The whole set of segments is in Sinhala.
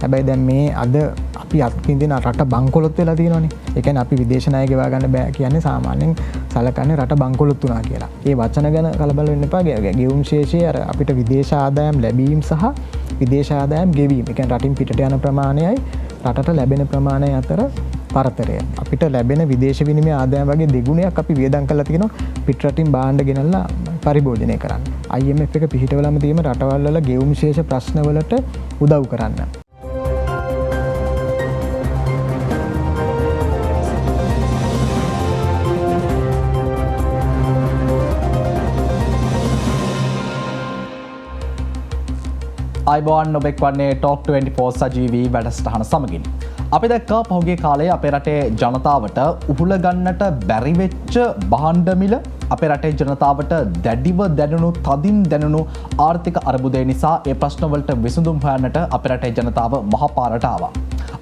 හැබැයි දැන් මේ අද අපි අත්විඳින රට බංකොලොත් වෙලා තියෙනවානේ. ඒ කියන්නේ අපි විදේශ ණය ගෙවා ගන්න බෑ කියන්නේ සාමාන්‍යයෙන් සලකන්නේ රට බංකොලොත් වුණා කියලා. ඒ වචන ගැන කලබල වෙන්න එපා. ගෙවුම් ශේෂයේ අර අපිට විදේශ ආදායම් ලැබීම සහ විදේශ ආදායම් ගෙවීම. ඒ කියන්නේ රටින් පිටට යන ප්‍රමාණයයි රටට ලැබෙන ප්‍රමාණය අතර පරතරය. අපිට ලැබෙන විදේශ විනිමය ආදායම් වගේ දෙගුණයක් අපි වියදම් කරලා තියෙනවා පිට රටින් භාණ්ඩ ගෙනල්ලා පරිභෝජනය කරන්න. IMF එක පිහිටවලම තියෙන රටවල් වල ගෙවුම් ශේෂ ප්‍රශ්න වලට උදව් කරන්න. අයිබෝන් නොබෙක් වන්නේ ටෝක් 24 සජීවී වැඩසටහන සමගින්. අපි දැක්කා පහුගිය කාලේ අපේ රටේ ජනතාවට උහුල ගන්නට බැරි වෙච්ච භාණ්ඩ මිල අපේ රටේ ජනතාවට දැඩිව දැනුණු තදින් දැනුණු ආර්ථික අර්බුදය නිසා ඒ ප්‍රශ්න වලට විසඳුම් හොයන්නට අපේ රටේ ජනතාව මහපාරට ආවා.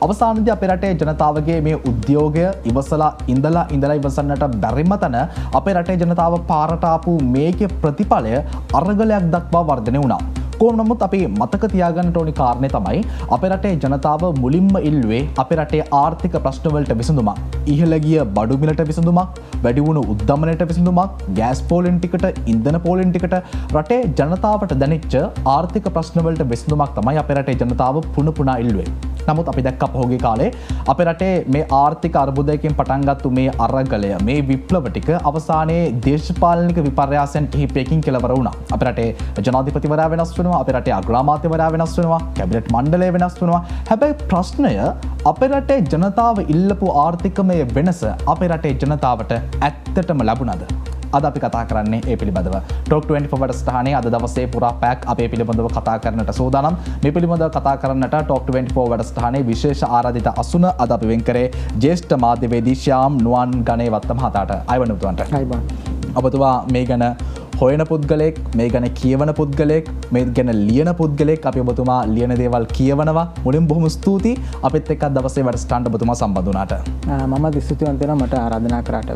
අවසානයේදී අපේ රටේ ජනතාවගේ මේ උද්‍යෝගය ඉවසලා ඉඳලා ඉවසන්නට බැරිම තැන අපේ රටේ ජනතාව පාරට ආපු මේකේ ප්‍රතිඵලය අරගලයක් දක්වා වර්ධනය වුණා. කොහොම නමුත් අපි මතක තියාගන්න ඕනි කාරණේ තමයි අපේ රටේ ජනතාව මුලින්ම ඉල්ලුවේ අපේ රටේ ආර්ථික ප්‍රශ්න වලට විසඳුමක්. ඉහළ ගිය බඩු මිලට විසඳුමක්, වැඩි වුණු උද්දමනයට විසඳුමක්, ගෑස් පෝලින් ටිකට, ඉන්ධන පෝලින් ටිකට රටේ ජනතාවට දැනෙච්ච ආර්ථික ප්‍රශ්න වලට විසඳුමක් තමයි අපේ රටේ ජනතාව පුන පුනා ඉල්ලුවේ. නමුත් අපි දැක්කා පහුගිය කාලේ අපේ රටේ මේ ආර්ථික අර්බුදයකින් පටන් ගත්තු මේ අරගලය, මේ විප්ලව ටික අවසානයේ දේශපාලනික විපර්යාසයන් කිහිපයකින් කෙලවර වුණා. අපේ රටේ ජනාධිපතිවරයා වෙනස් වෙනවා, අපේ රටේ අග්‍රාමාත්‍යවරයා වෙනස් වෙනවා, කැබිනට් මණ්ඩලය වෙනස් වෙනවා. හැබැයි ප්‍රශ්නය අපේ රටේ ජනතාව ඉල්ලපු ආර්ථිකමය වෙනස අපේ රටේ ජනතාවට ඇත්තටම ලැබුණාද? අද අපි කතා කරන්නේ ඒ පිළිබඳව. ටොක් 24 වැඩසටහනේ අද දවසේ පුරා පැයක් අපේ පිළිබඳව කතා කරන්නට සූදානම්. මේ පිළිබඳව කතා කරන්නට ටොක් 24 වැඩසටහනේ විශේෂ ආරාධිත අසුන අද අපි වෙන් කරේ ජ්‍යෙෂ්ඨ මාධ්‍යවේදී ශ්‍යාම් නුවන් ගණේවත්ත මහතාට. අයවන උතුන්ට. අයබෝන්. ඔබතුමා මේ ගැන හොයන පුද්ගලෙක්, මේ ගැන කියවන පුද්ගලෙක්, මේ ගැන ලියන පුද්ගලෙක්. අපි ඔබතුමා ලියන දේවල් කියවනවා. මුලින් බොහොම ස්තුතියි අපිත් එක්ක දවසේ වැඩසටහනට ඔබතුමා සම්බන්ධ වුණාට. මම ස්තුතිවන්ත වෙනවා මට ආරාධනා කරාට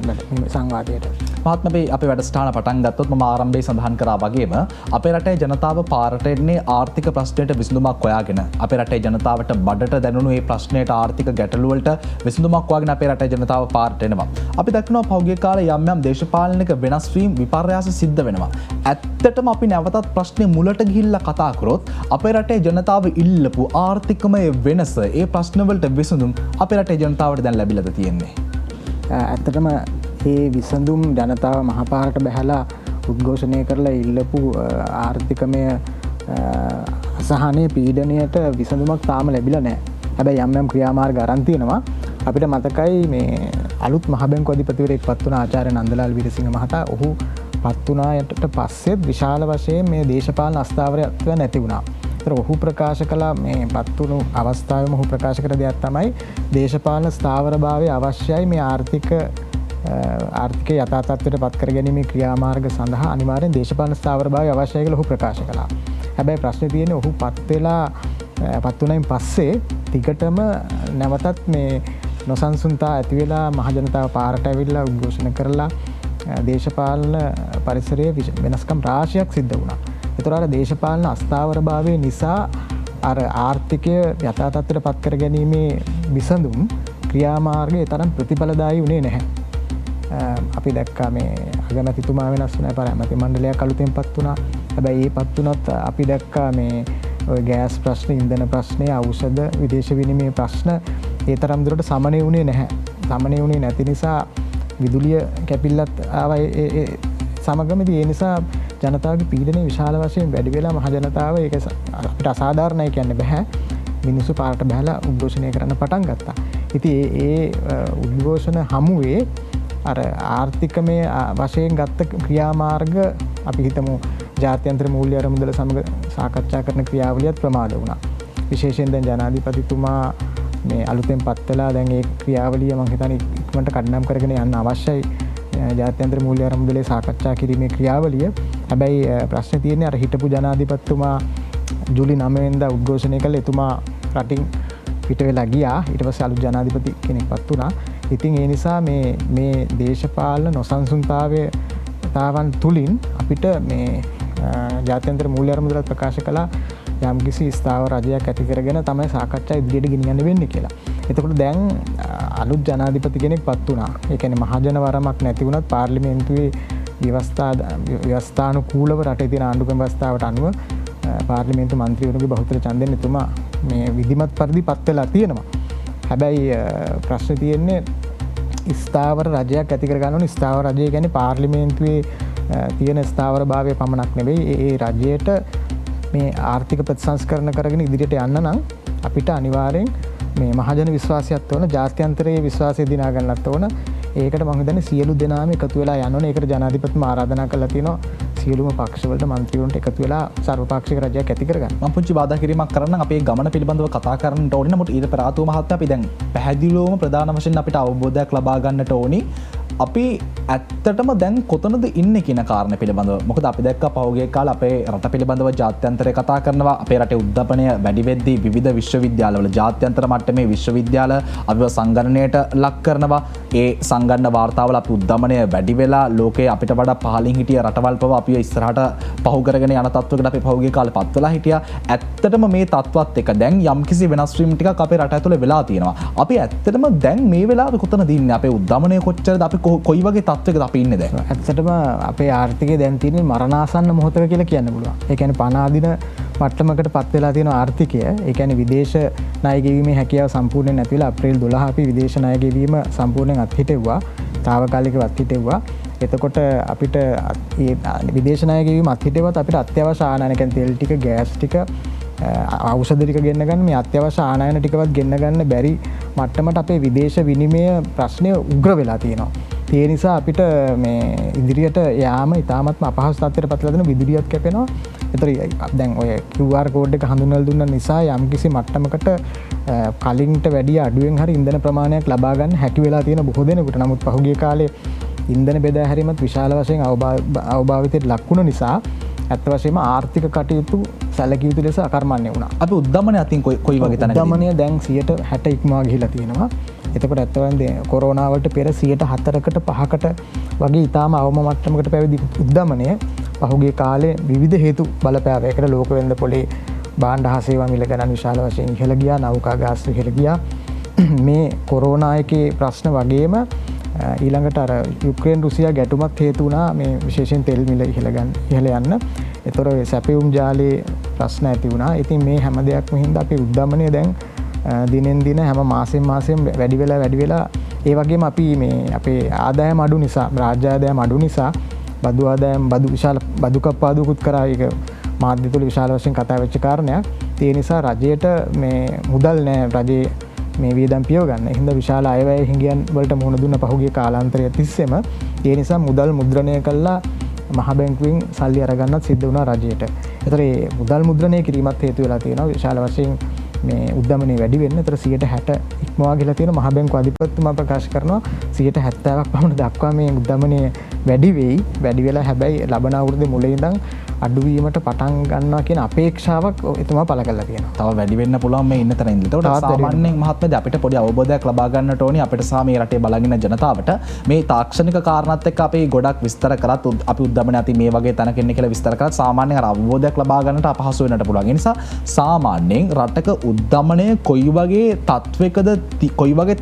සංවාදයට. මහත්මයා අපේ වැඩසටහන පටන් ගත්තොත් මම ආරම්භයේ සඳහන් කරා වගේම අපේ රටේ ජනතාව පාරට එන්නේ ආර්ථික ප්‍රශ්නයට විසඳුමක් හොයාගෙන. අපේ රටේ ජනතාවට බඩට දැනුණු මේ ප්‍රශ්නයට ආර්ථික ගැටලු වලට විසඳුමක් හොයාගෙන අපේ රටේ ජනතාව පාරට එනවා. අපි දක්වනවා පහුගිය කාලේ යම් දේශපාලනික වෙනස් වීම් විපර්යාස සිද්ධ වෙනවා. ඇත්තටම අපි නැවතත් ප්‍රශ්නේ මුලට ගිහිල්ලා කතා කරොත් අපේ රටේ ජනතාව ඉල්ලපු ආර්ථිකමය වෙනස, ඒ ප්‍රශ්න වලට විසඳුම් අපේ රටේ ජනතාවට දැන් ලැබිලාද තියෙන්නේ? ඇත්තටම මේ විසඳුම් ජනතාව මහපාරට බැහැලා උද්ඝෝෂණය කරලා ඉල්ලපු ආර්ථිකමය අසහනය පීඩනයට විසඳුමක් තාම ලැබිලා නැහැ. හැබැයි යම් ක්‍රියාමාර්ග අරන් තියෙනවා. අපිට මතකයි මේ අලුත් මහ බැංකු අධිපතිවරයෙක් පත් වුණ ආචාර්ය නන්දලාල් වීරසිංහ මහතා. ඔහු පත් වුණාට පස්සෙත් විශාල වශයෙන් මේ දේශපාලන අස්ථාවරත්වය නැති වුණා. ඒතර ඔහු ප්‍රකාශ කළා මේ පත් වුණු අවස්ථාවේම ඔහු ප්‍රකාශ කර දෙයක් තමයි දේශපාලන ස්ථාවරභාවය අවශ්‍යයි මේ ආර්ථිකය යථා තත්ත්වයට පත් කර ගැනීමේ ක්‍රියාමාර්ග සඳහා අනිවාර්යෙන් දේශපාලන ස්ථාවරභාවය අවශ්‍යයි කියලා ඔහු ප්‍රකාශ කළා. හැබැයි ප්‍රශ්නේ තියෙන්නේ ඔහු පත් වුණයින් පස්සේ ටිකටම නැවතත් මේ නොසන්සුන්තා ඇති වෙලා මහ ජනතාව පාරට ඇවිල්ලා උද්ඝෝෂණ කරලා දේශපාලන පරිසරයේ වෙනස්කම් රාශියක් සිද්ධ වුණා. ඒතර අර දේශපාලන අස්ථාවරභාවය නිසා අර ආර්ථිකය යථා තත්ත්වයට පත් කර ගැනීමේ විසඳුම් ක්‍රියාමාර්ගය තරම් ප්‍රතිඵලදායී වුණේ නැහැ. අපි දැක්කා මේ අගමැතිතුමා වෙනස් වුණා, පරාමැති මණ්ඩලයක් අලුතෙන් පත් වුණා. හැබැයි ඒ පත් වුණත් අපි දැක්කා මේ ඔය ගෑස් ප්‍රශ්න, ඉන්ධන ප්‍රශ්නය, ඖෂධ, විදේශ විනිමය ප්‍රශ්න ඒ තරම් දුරට සමනය වුණේ නැහැ. සමනය වුණේ නැති නිසා විදුලිය කැපිල්ලත් ආවා ඒ සමගමදී. ඒ නිසා ජනතාවගේ පීඩනය විශාල වශයෙන් වැඩි වෙලා මහ ජනතාව ඒක අපිට අසාධාරණයි කියන්න බෑ. මිනිස්සු පාරට බහලා උද්ඝෝෂණය කරන්න පටන් ගත්තා. ඉතින් ඒ උද්ඝෝෂණ හමුවේ අර ආර්ථිකමය වශයෙන් ගත්ත ක්‍රියාමාර්ග අපි හිතමු ජාත්‍යන්තර මූල්‍ය අරමුදල සමග සාකච්ඡා කරන ක්‍රියාවලියත් ප්‍රමාද වුණා. විශේෂයෙන් දැන් ජනාධිපතිතුමා මේ අලුතෙන් පත් වෙලා දැන් ඒ ක්‍රියාවලිය මම හිතන්නේ ඉක්මනට කඩනම් කරගෙන යන්න අවශ්‍යයි. ජාත්‍යන්තර මූල්‍ය අරමුදලේ සාකච්ඡා කිරීමේ ක්‍රියාවලිය. හැබැයි ප්‍රශ්නේ තියෙන්නේ අර හිටපු ජනාධිපතිතුමා ජූලි 9 වෙනිදා උද්ඝෝෂණය කළ එතුමා රටින් පිට වෙලා ගියා. ඊට පස්සේ අලුත් ජනාධිපති කෙනෙක් පත් වුණා. ඉතින් ඒ නිසා මේ දේශපාලන නොසන්සුන්තාවයන් තුලින් අපිට මේ ජාත්‍යන්තර මූල්‍ය අරමුදල ප්‍රකාශ කළා යම්කිසි ස්ථාවර රජයක් ඇති කරගෙන තමයි සාකච්ඡා ඉදිරියට ගෙනියන්න වෙන්නේ කියලා. එතකොට දැන් අලුත් ජනාධිපති කෙනෙක් පත් වුණා. ඒ කියන්නේ මහජන වරමක් නැති වුණත් පාර්ලිමේන්තුවේ ව්‍යවස්ථානුකූලව රටේ තියෙන ආණ්ඩුක්‍රම ව්‍යවස්ථාවට අනුව පාර්ලිමේන්තු මන්ත්‍රීවරුන්ගේ බහුතර ඡන්දයෙන් එතුමා මේ විධිමත් පරිදි පත් වෙලා තියෙනවා. හැබැයි ප්‍රශ්නේ තියෙන්නේ ස්ථාවර රජයක් ඇති කරගන්න ඕනේ. ස්ථාවර රජය කියන්නේ පාර්ලිමේන්තුවේ තියෙන ස්ථාවරභාවය පමණක් නෙවෙයි. ඒ රජයට මේ ආර්ථික ප්‍රතිසංස්කරණ කරගෙන ඉදිරියට යන්න නම් අපිට අනිවාර්යෙන් මේ මහජන විශ්වාසයත් ඕන, ජාත්‍යන්තරයේ විශ්වාසය දිනා ගන්නත් ඕන. ඒකට මම හිතන්නේ සියලු දෙනාම එකතු වෙලා යන්න ඕනේ. ඒකට ජනාධිපතිතුමා ආරාධනා කළා තියෙනවා සියලුම පක්ෂවලට මන්ත්‍රීවරුන්ට එකතු වෙලා සර්වපාක්ෂික රජයක් ඇති කරගන්න. මම පුංචි බාධා කිරීමක් කරන්න අපේ ගමන පිළිබඳව කතා කරන්නට ඕනේ. නමුත් ඊට පෙර ආතුම මහත්තයා අපි දැන් පැහැදිලිවම ප්‍රධාන වශයෙන් අපිට අවබෝධයක් ලබා ගන්නට ඕනි. අපි ඇත්තටම දැන් කොතනද ඉන්නේ කියන කාරණේ පිළිබඳව. මොකද අපි දැක්කා පහුගිය කාලේ අපේ රට පිළිබඳව ජාත්‍යන්තරය කතා කරනවා. අපේ රටේ උද්දපනය වැඩි වෙද්දී විවිධ විශ්වවිද්‍යාලවල ජාත්‍යන්තර මට්ටමේ විශ්වවිද්‍යාල අපිව සංගණනයට ලක් කරනවා. ඒ සංගණන වාර්තාවල අපි උද්දමනය වැඩි වෙලා ලෝකයේ අපිට වඩා පහළින් හිටිය රටවල් පව අපිව ඉස්සරහට පහු කරගෙන යන තත්වයකට අපි පහුගිය කාලේ පත් වෙලා හිටියා. ඇත්තටම මේ තත්ත්වත් එක දැන් යම්කිසි වෙනස් වීම් ටිකක් අපේ රට ඇතුලේ වෙලා තියෙනවා. අපි ඇත්තටම දැන් මේ වෙලාවේ කොතනද ඉන්නේ? අපේ උද්දමනය කොච්චරද? අපි කොයි වගේ තත්ත්වයකද අපි ඉන්නේ දැන්? ඇත්තටම අපේ ආර්ථිකය දැන් තියෙන්නේ මරණාසන්න මොහොතක කියලා කියන්න පුළුවන්. ඒ කියන්නේ පණ අදින මට්ටමකට පත් වෙලා තියෙන ආර්ථිකය. ඒ කියන්නේ විදේශ ණය ගෙවීමේ හැකියාව සම්පූර්ණයෙන් නැති වෙලා අප්‍රේල් 12 අපි විදේශ ණය ගෙවීම සම්පූර්ණයෙන් අත්හිටෙව්වා. තාවකාලිකව අත්හිටෙව්වා. එතකොට අපිට මේ විදේශ ණය ගෙවීම අත්හිටෙව්වත් අපිට අත්‍යවශ්‍ය ආනයන කියන්නේ තෙල් ටික, ගෑස් ටික, ඖෂධ ටික ගෙන්න ගන්න, මේ අත්‍යවශ්‍ය ආනයන ටිකවත් ගෙන්න ගන්න බැරි මට්ටමට අපේ විදේශ විනිමය ප්‍රශ්නය උග්‍ර වෙලා තියෙනවා. ඒ නිසා අපිට මේ ඉදිරියට යාම ඉතාමත්ම අපහසු තත්ත්වයට පත්ලා දෙන විදුලියත් කැපෙනවා. ඒතර දැන් ඔය QR කෝඩ් එක හඳුන්වලා දුන්න නිසා යම්කිසි මට්ටමකට කලින්ට වැඩිය අඩුවෙන් හරි ඉන්ධන ප්‍රමාණයක් ලබා ගන්න හැකි වෙලා තියෙන බොහෝ දෙනෙකුට. නමුත් පහුගිය කාලේ ඉන්ධන බෙදා හැරීමත් විශාල වශයෙන් අවභාවිතයට ලක් වුණ නිසා ඇත්ත වශයෙන්ම ආර්ථික කටයුතු සැලකිය යුතු ලෙස අකර්මණ්‍ය වුණා. අපි උද්දමනය අතින් කොයි වගේ තැනකද? උද්දමනය දැන් 60% ඉක්මවා ගිහිලා තියෙනවා. එතකොට ඇත්තවන්ද කොරෝනා වලට පෙර 4%කට 5%කට වගේ ඊටාම අවම මට්ටමකට පැවිදි උද්දමනය පහුගිය කාලේ විවිධ හේතු බලපෑවා. ඒකට ලෝක වෙළඳ පොලේ භාණ්ඩ හා සේවා මිල ගණන් විශාල වශයෙන් ඉහළ ගියා, නෞකා ගාස්තු ඉහළ ගියා. මේ කොරෝනා එකේ ප්‍රශ්න වගේම ඊළඟට අර යුක්‍රේන් රුසියා ගැටුමක් හේතු වුණා මේ විශේෂයෙන් තෙල් මිල ඉහළ යන්න. ඒතර සැපයුම් ජාලයේ ප්‍රශ්න ඇති වුණා. ඉතින් මේ හැම දෙයක්ම හින්දා අපේ උද්දමනය දැන් දිනෙන් දින හැම මාසෙන් වැඩි වෙලා ඒ වගේම අපි මේ අපේ ආදායම අඩු නිසා, රාජ්‍ය ආදායම අඩු නිසා බදු කප්පාදුකුත් කරා. ඒක මාධ්‍ය තුල විශාල වශයෙන් කතා වෙච්ච කාරණයක්. ඒ නිසා රජයට මේ මුදල් නැහැ රජයේ මේ වියදම් පියව ගන්න. ඒ හින්දා විශාල අයවැය හිඟයන් වලට මුහුණ දුන්න පහුගිය කාලාන්තරය තිස්සෙම. ඒ නිසා මුදල් මුද්‍රණය කළා මහ බැංකුවෙන් සල්ලි අරගන්නත් සිද්ධ වුණා රජයට. ඒතර මේ මුදල් මුද්‍රණය කිරීමත් හේතු වෙලා තියෙනවා විශාල වශයෙන් මේ උද්දමනය වැඩි වෙන්න. ඒතර 60% ඉක්මවා ගිහලා තියෙන මහ බැංකුව අධිපතිතුමා ප්‍රකාශ කරනවා 70%ක් පමණ දක්වා මේ උද්දමනය වැඩි වෙයි. වැඩි වෙලා හැබැයි ලබන අවුරුද්දේ මුල ඉඳන් අඩුවීමට පටන් ගන්නවා කියන අපේක්ෂාවක් එතුමා පළ කරලා තියෙනවා. තව වැඩි වෙන්න පුළුවන් මේ ඉන්න තැන ඉඳලා. ඒකට සාමාන්‍යයෙන් මහත්මයාද අපිට පොඩි අවබෝධයක් ලබා ගන්නට ඕනේ අපිට සහ මේ රටේ බලගෙන ජනතාවට මේ තාක්ෂණික කාරණාත් එක්ක අපි ගොඩක් විස්තර කරත් අපි උද්දමනය අති මේ වගේ තැනක ඉන්නේ කියලා විස්තර කරත් සාමාන්‍යයෙන් අර අවබෝධයක් ලබා ගන්නට අපහසු වෙන්නට පුළුවන්. ඒ නිසා සාමාන්‍යයෙන් රටක උද්දමනය කොයි වගේ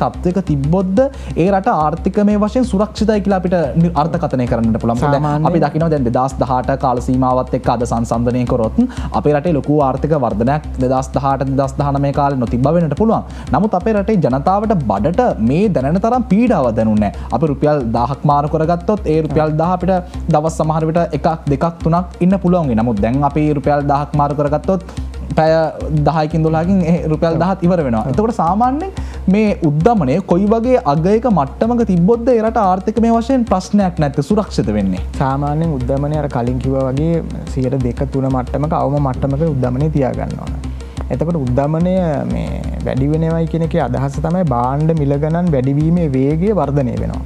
තත්වයක තිබ්බොත්ද ඒ රට ආර්ථිකමය වශයෙන් සුරක්ෂිතයි කියලා අපිට අර්ථකථනය කරන්නට පුළුවන්. අපි දකිනවා දැන් 2018 කාල සීමාවත් එක්ක අද සංසන්දනය කරොත් අපේ රටේ ලොකු ආර්ථික වර්ධනයක් 2018 2019 කාලේ නොතිබ්බ වෙන්නට පුළුවන්. නමුත් අපේ රටේ ජනතාවට බඩට මේ දැනෙන තරම් පීඩාවක් දැනුන්නේ නැහැ. අපි රුපියල් 1000ක් මාරු කරගත්තොත් ඒ රුපියල් 1000 අපිට දවස් සමහර විට එකක් දෙකක් තුනක් ඉන්න පුළුවන් වෙයි. නමුත් දැන් අපි රුපියල් 1000ක් මාරු කරගත්තොත් පැය 10කින් 12කින් රුපියල් 1000ත් ඉවර වෙනවා. එතකොට සාමාන්‍යයෙන් මේ උද්දමනය කොයි වගේ අගයක මට්ටමක තිබ්බොත්ද ඒ රට ආර්ථිකමය වශයෙන් ප්‍රශ්නයක් නැත්නම් සුරක්ෂිත වෙන්නේ? සාමාන්‍යයෙන් උද්දමනය අර කලින් කිව්වා වගේ 2-3 මට්ටමක අවම මට්ටමක උද්දමනය තියා ගන්න ඕන. එතකොට උද්දමනය මේ වැඩි වෙනවයි කියන එකේ අදහස තමයි භාණ්ඩ මිල ගණන් වැඩිවීමේ වේගය වර්ධනය වෙනවා.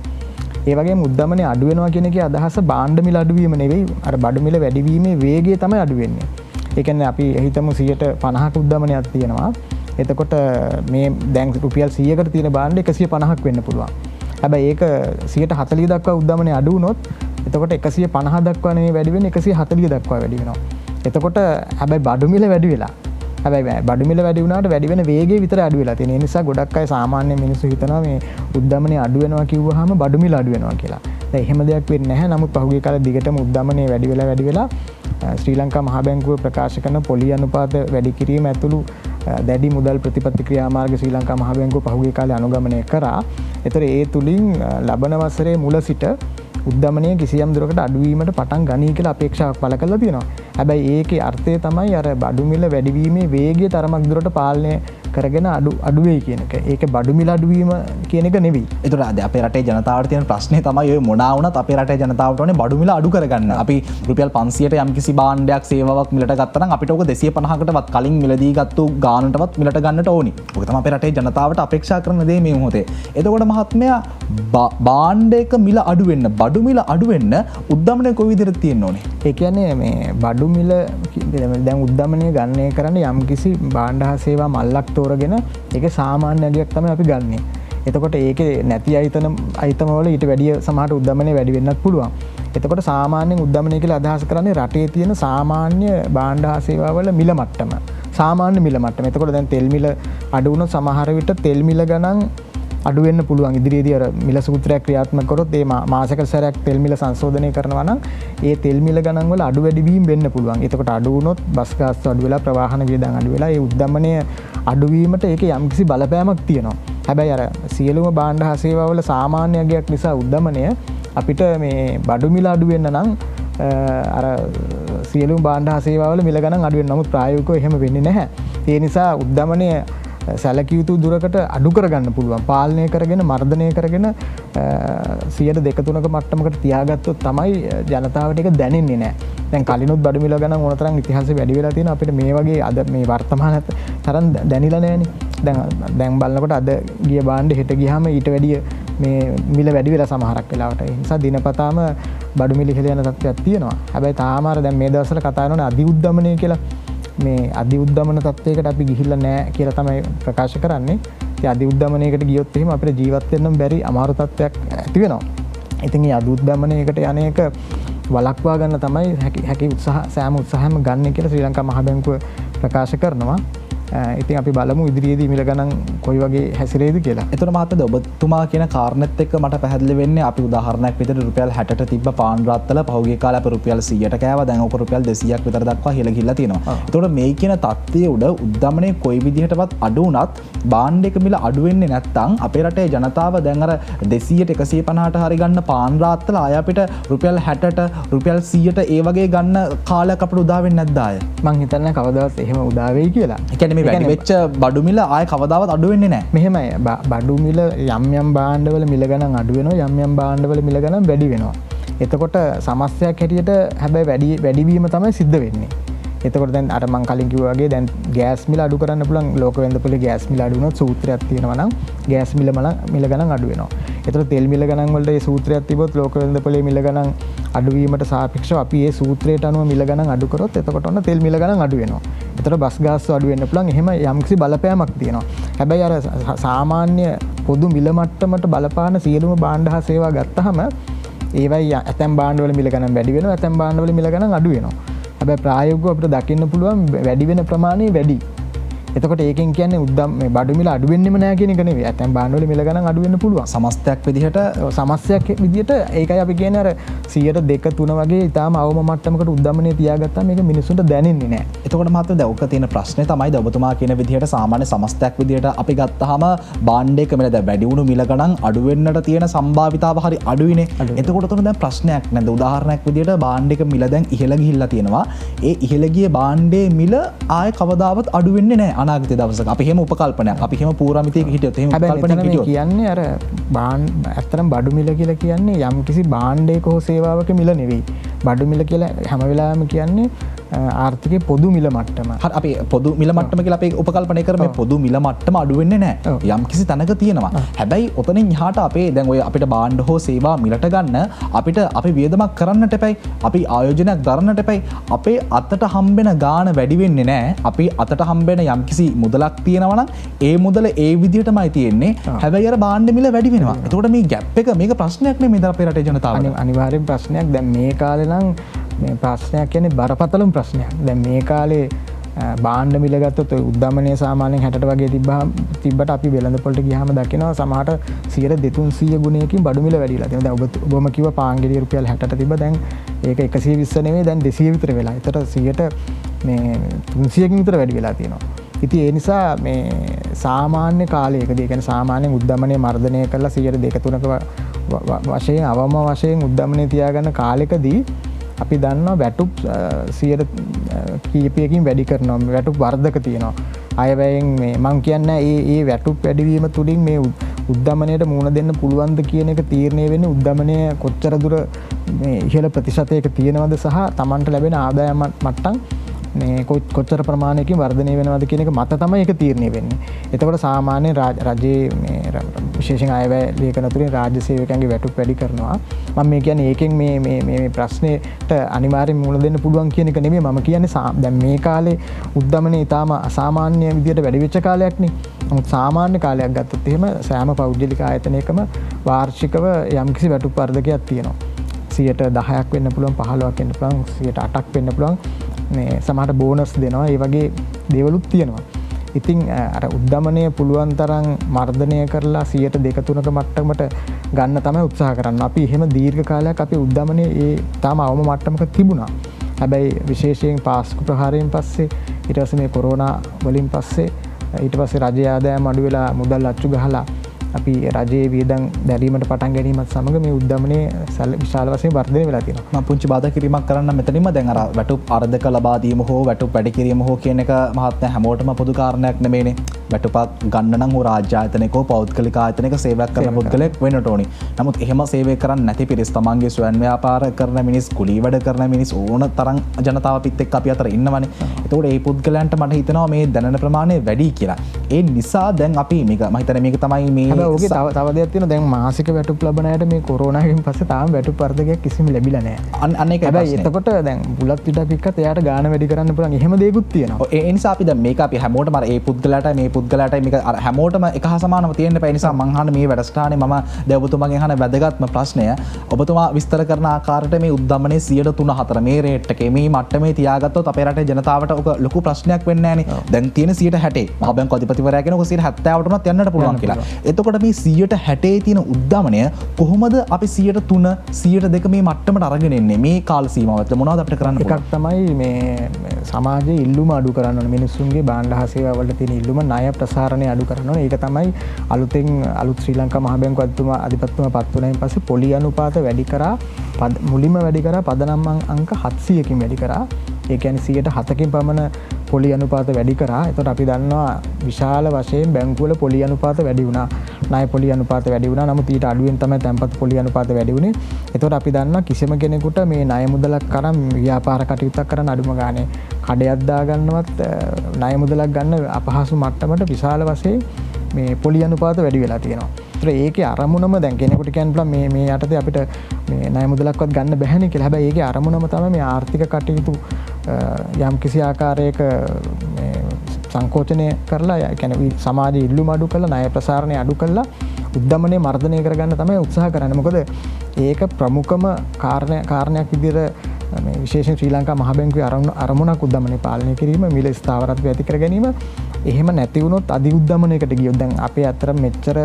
ඒ වගේම උද්දමනය අඩු වෙනවා කියන එකේ අදහස භාණ්ඩ මිල අඩුවීම නෙවෙයි, අර බඩු මිල වැඩිවීමේ වේගය තමයි අඩු වෙන්නේ. ඒ කියන්නේ අපි හිතමු 50ක උද්දමනයක් තියෙනවා. එතකොට මේ දැන් රුපියල් 100කට තියෙන භාණ්ඩ 150ක් වෙන්න පුළුවන්. හැබැයි ඒක 140 දක්වා උද්දමනය අඩු වුණොත් එතකොට 150 දක්වා නෙවෙයි වැඩි වෙන්නේ 140 දක්වා වැඩි වෙනවා. එතකොට හැබැයි බඩු මිල වැඩි වෙලා හැබැයි බඩුමිල වැඩි වුණාට වැඩි වෙන වේගය විතර අඩු වෙලා තියෙන නිසා ගොඩක් අය සාමාන්‍ය මිනිස්සු හිතනවා මේ උද්දමනය අඩු වෙනවා කිව්වහම බඩුමිල අඩු වෙනවා කියලා. දැන් එහෙම දෙයක් වෙන්නේ නැහැ. නමුත් පහුගිය කාලේ දිගටම උද්දමනය වැඩි වෙලා ශ්‍රී ලංකා මහා බැංකුව ප්‍රකාශ කරන පොලි අනුපාත වැඩි කිරීම ඇතුළු දැඩි මුදල් ප්‍රතිපත්ති ක්‍රියාමාර්ග ශ්‍රී ලංකා මහා බැංකුව පහුගිය කාලේ අනුගමනය කරා. ඒතර ඒ තුලින් ලබන වසරේ මුල සිට උද්දමනය කිසියම් දුරකට අඩුවීමට පටන් ගනී කියලා අපේක්ෂාවක් පළ කරලා තියෙනවා. හැබැයි ඒකේ අර්ථය තමයි අර බඩු මිල වැඩිවීමේ වේගය තරමක් දුරට පාලනය කරගෙන අඩු වෙයි කියන එක. ඒක බඩු මිල අඩුවීම කියන එක නෙවෙයි. ඒතර අපේ රටේ ජනතාවට තියෙන ප්‍රශ්නේ තමයි ඔය මොනවා වුණත් අපේ රටේ ජනතාවට ඕනේ බඩු මිල අඩු කරගන්න. අපි රුපියල් 500ට යම් කිසි භාණ්ඩයක් සේවාවක් මිලට ගත්තා නම් අපිට ඕක 250කටවත් කලින් මිලදී ගත්තු ගානටවත් මිලට ගන්නට ඕනි. ඕක තමයි අපේ රටේ ජනතාවට අපේක්ෂා කරන දේ මේ මොහොතේ. එතකොට මහත්මයා භාණ්ඩයක මිල අඩු වෙන්න බඩු මිල අඩු වෙන්න උද්දමනය කොයි විදිහට තියෙන්න ඕනේ? ඒ කියන්නේ මේ බඩු මිල දැන් උද්දමනය ගණනය කරන්න යම් කිසි භාණ්ඩ හා සේවා මල්ලක් තෝරගෙන ඒකේ සාමාන්‍ය අගයක් තමයි අපි ගන්නෙ. එතකොට ඒකේ නැති අයිතම වල ඊට වැඩිය සමහරට උද්දමනය වැඩි වෙන්නත් පුළුවන්. එතකොට සාමාන්‍යයෙන් උද්දමනය කියලා අදහස් කරන්නේ රටේ තියෙන සාමාන්‍ය භාණ්ඩ හා සේවා වල මිල මට්ටම. සාමාන්‍ය මිල මට්ටම. එතකොට දැන් තෙල් මිල අඩු වුණොත් සමහර විට තෙල් මිල ගණන් අඩු වෙන්න පුළුවන්. ඉදිරියේදී අර මිල සූත්‍රයක් ක්‍රියාත්මක කරොත් ඒ මාසික සැරයක් තෙල් මිල සංශෝධනය කරනවා නම් ඒ තෙල් මිල ගණන් වල අඩු වැඩි වීම වෙන්න පුළුවන්. එතකොට අඩු වුණොත් බස් ගාස්තු අඩු වෙලා ප්‍රවාහන වියදම් අඩු වෙලා ඒ උද්දමනය අඩු වීමට ඒකේ යම්කිසි බලපෑමක් තියෙනවා. හැබැයි අර සියලුම භාණ්ඩ හා සේවා වල සාමාන්‍ය අගයක් නිසා උද්දමනය අපිට මේ බඩු මිල අඩු වෙන්න නම් අර සියලුම භාණ්ඩ හා සේවා වල මිල ගණන් අඩු වෙන්න. නමුත් ප්‍රායෝගිකව එහෙම වෙන්නේ නැහැ. ඒ නිසා උද්දමනය සැලකිය යුතු දුරකට අඩු කරගන්න පුළුවන්. පාලනය කරගෙන මර්ධනය කරගෙන 100-2-3ක මට්ටමකට තියාගත්තොත් තමයි ජනතාවට ඒක දැනෙන්නේ නැහැ. දැන් කලිනුත් බඩු මිල ගණන් ඕන තරම් ඉතිහාසෙ වැඩි වෙලා තියෙනවා. අපිට මේ වගේ අද මේ වර්තමාන තරම් දැනිලා නැහැනේ. දැන් බලනකොට අද ගිය භාණ්ඩ හෙට ගියාම ඊට වැඩිය මේ මිල වැඩි වෙලා සමහරක් වෙලාවට. ඒ නිසා දිනපතාම බඩු මිල ඉහළ යන තත්ත්වයක් තියෙනවා. හැබැයි තාම අර දැන් මේ දවස්වල කතා කරනවානේ අධි උද්දමනය කියලා. මේ අධි උද්දමන තත්ත්වයකට අපි ගිහිල්ලා නැහැ කියලා තමයි ප්‍රකාශ කරන්නේ. ඉතින් අධි උද්දමනයකට ගියොත් එහෙම අපිට ජීවත් වෙන්න බැරි අමාරු තත්ත්වයක් ඇති වෙනවා. ඉතින් මේ අධි උද්දමනයකට යන එක වළක්වා ගන්න තමයි හැකි සෑම උත්සාහයක්ම ගන්න කියලා ශ්‍රී ලංකා මහා බැංකුව ප්‍රකාශ කරනවා. ඉතින් අපි බලමු ඉදිරියේදී මිල ගණන් කොයි වගේ හැසිරෙයිද කියලා. එතකොට මහත්තයා ඔබතුමා කියන කාරණෙත් එක්ක මට පැහැදිලි වෙන්නේ අපි උදාහරණයක් විදිහට රුපියල් 60ට තිබ්බ පාන් රාත්තල පහුගිය කාලේ අපි රුපියල් 100ට කෑවා. දැන් ඔක රුපියල් 200ක් විතර දක්වා ඉහළ ගිහිල්ලා තියෙනවා. එතකොට මේ කියන තත්ත්වයේ උඩ උද්දමනයේ කොයි විදිහටවත් අඩු වුණත් භාණ්ඩයක මිල අඩු වෙන්නේ නැත්නම් අපේ රටේ ජනතාව දැන් අර 200ට 150ට හරි ගන්න පාන් රාත්තල ආය අපිට රුපියල් 60ට රුපියල් 100ට ඒ වගේ ගන්න කාලයක් අපිට උදා වෙන්නේ නැද්ද ආය? මං හිතන්නේ කවදාවත් එහෙම උදා වෙයි කියලා. ඒ කියන්නේ මේ වැඩි වෙච්ච බඩු මිල ආය කවදාවත් අඩු වෙන්නේ නැහැ. මෙහෙමයි බඩු මිල යම් භාණ්ඩවල මිල ගණන් අඩු වෙනවා යම් භාණ්ඩවල මිල ගණන් වැඩි වෙනවා. එතකොට සමස්තයක් හැටියට හැබැයි වැඩිවීම තමයි සිද්ධ වෙන්නේ. එතකොට දැන් අර මං කලින් කිව්වා වගේ දැන් ගෑස් මිල අඩු කරන්න පුළුවන්. ලෝක වෙළඳපොලේ ගෑස් මිල අඩු වුණොත් සූත්‍රයක් තියෙනවා නම් ගෑස් මිල ගණන් අඩු වෙනවා. එතකොට තෙල් මිල ගණන් වලට ඒ සූත්‍රයක් තිබොත් ලෝක වෙළඳපොලේ මිල ගණන් අඩු වීමට සාපේක්ෂව අපි ඒ සූත්‍රයට අනුව මිල ගණන් අඩු කරොත් එතකොට ඔන්න තෙල් මිල ගණන් අඩු වෙනවා. එතකොට බස් ගාස්තු අඩු වෙන්න පුළුවන්. එහෙම යම්කිසි බලපෑමක් තියෙනවා. හැබැයි අර සාමාන්‍ය පොදු මිල මට්ටමට බලපාන සියලුම භාණ්ඩ හා සේවා ගත්තාම ඒවයි ඇතැම් භාණ්ඩවල මිල ගණන් වැඩි වෙනවා ඇතැම් භාණ්ඩවල මිල ගණන් අඩු වෙනවා. හැබැයි ප්‍රායෝගිකව අපිට දකින්න පුළුවන් වැඩි වෙන ප්‍රමාණය වැඩි. එතකොට ඒකෙන් කියන්නේ මේ බඩු මිල අඩු වෙන්නෙම නැහැ කියන එක නෙවෙයි. ඇතැම් භාණ්ඩවල මිල ගණන් අඩු වෙන්න පුළුවන්. සමස්තයක් විදිහට ඒකයි අපි කියන්නේ අර 100-2-3 වගේ ඊටාම අවම මට්ටමකට උද්දමනය තියාගත්තාම මේක මිනිසුන්ට දැනෙන්නේ නැහැ. එතකොට මහත්තයා දැන් ඔක තියෙන ප්‍රශ්නේ තමයි දැන් ඔබතුමා කියන විදිහට සාමාන්‍ය සමස්තයක් විදිහට අපි ගත්තාම භාණ්ඩයක මිල දැන් වැඩි වුණු මිල ගණන් අඩු වෙන්නට තියෙන සම්භාවිතාව හරි අඩුයිනේ. එතකොට උතන දැන් ප්‍රශ්නයක් නැද්ද? උදාහරණයක් විදිහට භාණ්ඩයක මිල දැන් ඉහළ ගිහිල්ලා තියෙනවා. ඒ ඉහළ ගිය භාණ්ඩයේ මිල ආයේ කවදාවත් අඩු වෙන්නේ නැහැ. අනාගත දවසක අපි එහෙම උපකල්පනයක් අපි එහෙම පූර්වමිතියක හිටියොත් එහෙම උපකල්පනයක් හිටියොත් කියන්නේ අර ඇත්තටම බඩු මිල කියලා කියන්නේ යම් කිසි භාණ්ඩයක හෝ සේවාවක මිල නෙවෙයි. බඩු මිල කියලා හැම වෙලාවෙම කියන්නේ ආර්ථිකයේ පොදු මිල මට්ටම. හරි අපි පොදු මිල මට්ටම කියලා අපි උපකල්පනය කරමු. පොදු මිල මට්ටම අඩු වෙන්නේ නැහැ. යම් කිසි තැනක තියෙනවා. හැබැයි ඔතනින් එහාට අපේ දැන් ඔය අපිට භාණ්ඩ හෝ සේවා මිලට ගන්න අපිට අපි වියදමක් කරන්නට එපයි. අපි ආයෝජනයක් දරන්නට එපයි. අපේ අතට හම්බෙන ගාණ වැඩි වෙන්නේ නැහැ. අපි අතට හම්බෙන යම් කිසි මුදලක් තියෙනවා නම් ඒ මුදල ඒ විදිහටමයි තියෙන්නේ. හැබැයි අර භාණ්ඩ මිල වැඩි වෙනවා. එතකොට මේ ગેප් එක මේක ප්‍රශ්නයක් නෙමෙයි දැන් අපේ රටේ ජනතාවට. අනිවාර්යෙන් ප්‍රශ්නයක්. දැන් මේ කාලේ නම් මේ ප්‍රශ්නයක් කියන්නේ බරපතලම ප්‍රශ්නයක්. දැන් මේ කාලේ බාණ්ඩ මිල ගත්තොත් උද්දමනය සාමාන්‍යයෙන් 60ට වගේ තිබ්බට අපි වෙළඳ පොළට ගියාම දකිනවා සමහරට 200 ගුණයකින් බඩු මිල වැඩි වෙලා තියෙනවා. දැන් ඔබම කිව්වා පාංගිරිය රුපියල් 60ට තිබ්බ දැන් ඒක 120 නෙමෙයි දැන් 200 විතර වෙලා. ඒතර 100ට මේ 300කින් විතර වැඩි වෙලා තියෙනවා. ඉතින් ඒ නිසා මේ සාමාන්‍ය කාලයකදී කියන්නේ සාමාන්‍යයෙන් උද්දමනය මර්ධනය කරලා 100-2-3ක වශයෙන් අවම වශයෙන් උද්දමනය තියාගන්න කාලෙකදී අපි දන්නවා වැටුප් 100 කීපයකින් වැඩි කරනවා. වැටුප් වර්ධක තියෙනවා. අයවැයෙන් මේ මම කියන්නේ ඒ වැටුප් වැඩිවීම තුලින් මේ උද්දමනයට මුහුණ දෙන්න පුළුවන්ද කියන එක තීරණය වෙන්නේ උද්දමනය කොච්චර දුර මේ ඉහළ ප්‍රතිශතයක තියෙනවද සහ Tamanට ලැබෙන ආදායම මට්ටම් මේ කොච්චර ප්‍රමාණයකින් වර්ධනය වෙනවද කියන එක මත තමයි ඒක තීරණය වෙන්නේ. එතකොට සාමාන්‍ය රජයේ මේ විශේෂයෙන් අයවැය ලේඛන තුලින් රාජ්‍ය සේවකයන්ගේ වැටුප් වැඩි කරනවා. මම මේ කියන්නේ ඒකෙන් මේ ප්‍රශ්නෙට අනිවාර්යෙන් මුහුණ දෙන්න පුළුවන් කියන එක නෙමෙයි මම කියන්නේ දැන් මේ කාලේ උද්දමනය ඊටාම අසාමාන්‍ය විදියට වැඩි වෙච්ච කාලයක් නේ. නමුත් සාමාන්‍ය කාලයක් ගත්තොත් එහෙම සෑම පෞද්ගලික ආයතනයකම වාර්ෂිකව යම්කිසි වැටුප් වර්ධකයක් තියෙනවා. 10% වෙන්න පුළුවන් 15ක් වෙන්න පුළුවන් 8ක් වෙන්න පුළුවන්. මේ සමහර බෝනස් දෙනවා. ඒ වගේ දේවලුත් තියෙනවා. ඉතින් අර උද්දමනය පුළුවන් තරම් මර්ධනය කරලා 2-3ක මට්ටමට ගන්න තමයි උත්සාහ කරන්නේ. අපි එහෙම දීර්ඝ කාලයක් අපි උද්දමනය තාම අවම මට්ටමක තිබුණා. හැබැයි විශේෂයෙන් පාස්කු ප්‍රහාරයෙන් පස්සේ ඊට පස්සේ මේ කොරෝනා වලින් පස්සේ ඊට පස්සේ රජයේ ආදායම අඩු වෙලා මුදල් අච්චු ගහලා අපි රජයේ වියදම් දැරීමට පටන් ගැනීමත් සමග මේ උද්දමනය විශාල වශයෙන් වර්ධනය වෙලා තියෙනවා. මම පුංචි බාධා කිරීමක් කරන්න මෙතනින්ම දැන් අර වැටුප් අර්ධක ලබා දීම හෝ වැටුප් වැඩි කිරීම හෝ කියන එක මහත්මයා හැමෝටම පොදු කාරණයක් නෙමෙයිනේ. වැටුපක් ගන්න නම් රාජ්‍ය ආයතනයක හෝ පෞද්ගලික ආයතනයක සේවයක් කරන පුද්ගලෙක් වෙන්නට ඕනි. නමුත් එහෙම සේවය කරන්නේ නැති පිරිස් තමන්ගේ ස්වයං ව්‍යාපාර කරන මිනිස් කුලී වැඩ කරන මිනිස් ඕන තරම් ජනතාව පිට එක්ක අපි අතර ඉන්නවනේ. ඒතකොට මේ පුද්ගලයන්ට මට හිතෙනවා මේ දැනෙන ප්‍රමාණය වැඩි කියලා. ඒ නිසා දැන් අපි මේක මම හිතන්නේ මේක තමයි මේ ඕකේ තව දෙයක් තියෙනවා. දැන් මාසික වැටුප් ලබන අයට මේ කොරෝනාවෙන් පස්සේ තාම වැටුප් වර්ධකයක් කිසිම ලැබිලා නැහැ. අන්න ඒක හැබැයි එතකොට දැන් බුලත් පිටක් එක්කත් එයාට ගාණ වැඩි කරන්න පුළුවන් එහෙම දේකුත් තියෙනවා. ඒ නිසා අපි දැන් මේක අපි හැමෝටම අර ඒ පුද්ගලයාට මේ පුද්ගලයාට මේක අර හැමෝටම එක හා සමානව තියෙන්න බෑ. නිසා මං අහන මේ වැඩසටහනේ මම දැන් ඔබතුමාගෙන් අහන වැදගත්ම ප්‍රශ්නය ඔබතුමා විස්තර කරන ආකාරයට මේ උද්දමනයේ 103-4 මේ රේට් එකේ මේ මට්ටමේ තියාගත්තොත් අපේ රටේ ජනතාවට ඔක ලොකු ප්‍රශ්නයක් වෙන්නේ නැහනේ. දැන් තියෙන 160 මහ බැංකු අධිපතිවරයා කියන ඔක 170ට උනත් යන්නට පුළුවන් කියලා. එතකොට මේ 160 තියෙන උද්දමනය කොහොමද අපි 103 102 මේ මට්ටමට අරගෙන එන්නේ මේ කාල සීමාවත් මොනවද අපිට කරන්න පුළුවන්? එකක් තමයි මේ සමාජයේ ඉල්ලුම අඩු කරන්න ඕනේ. මිනිස්සුන්ගේ භාණ්ඩ හා සේවා වලට තියෙන ඉල්ලුම ණය ප්‍රසාරණය අඩු කරන්න ඕනේ. ඒක තමයි අලුත් ශ්‍රී ලංකා මහ බැංකුව අධිපතිතුමා පත් වුණායින් පස්සේ පොලි අනුපාත වැඩි කරා මුලින්ම වැඩි කරා පදනම් අංක 700කින් වැඩි කරා. ඒ කියන්නේ 107කින් පමණ පොලි අනුපාත වැඩි කරා. එතකොට අපි දන්නවා විශාල වශයෙන් බැංකුවල පොලි අනුපාත වැඩි වුණා. ණය පොලි අනුපාත වැඩි වුණා. නමුත් ඊට අඩුවෙන් තමයි තැන්පත් පොලි අනුපාත වැඩි වුණේ. එතකොට අපි දන්නවා කිසිම කෙනෙකුට මේ ණය මුදලක් කරන් ව්‍යාපාර කටයුත්තක් කරන්න අඩුම ගානේ කඩයක් දාගන්නවත් ණය මුදලක් ගන්න අපහසු මට්ටමට විශාල වශයෙන් මේ පොලි අනුපාත වැඩි වෙලා තියෙනවා. ඒකේ අරමුණම දැන් කෙනෙකුට කියන්න පුළුවන් මේ යටතේ අපිට මේ ණය මුදලක්වත් ගන්න බැහැනේ කියලා. හැබැයි ඒකේ අරමුණම තමයි මේ ආර්ථික කටයුතු යම් කිසි ආකාරයක මේ සංකෝචනය කරලා කියන්නේ සමාජයේ ඉල්ලුම අඩු කරලා ණය ප්‍රසාරණය අඩු කරලා උද්දමනය මර්ධනය කරගන්න තමයි උත්සාහ කරන්නේ. මොකද ඒක ප්‍රමුඛම කාරණයක් විදිහට මේ විශේෂයෙන් ශ්‍රී ලංකා මහ බැංකුවේ අරමුණක් උද්දමනය පාලනය කිරීම මිල ස්ථාවරත්වය ඇති කර ගැනීම. එහෙම නැති වුණොත් අධි උද්දමනයකට ගියොත් දැන් අපේ අතර මෙච්චර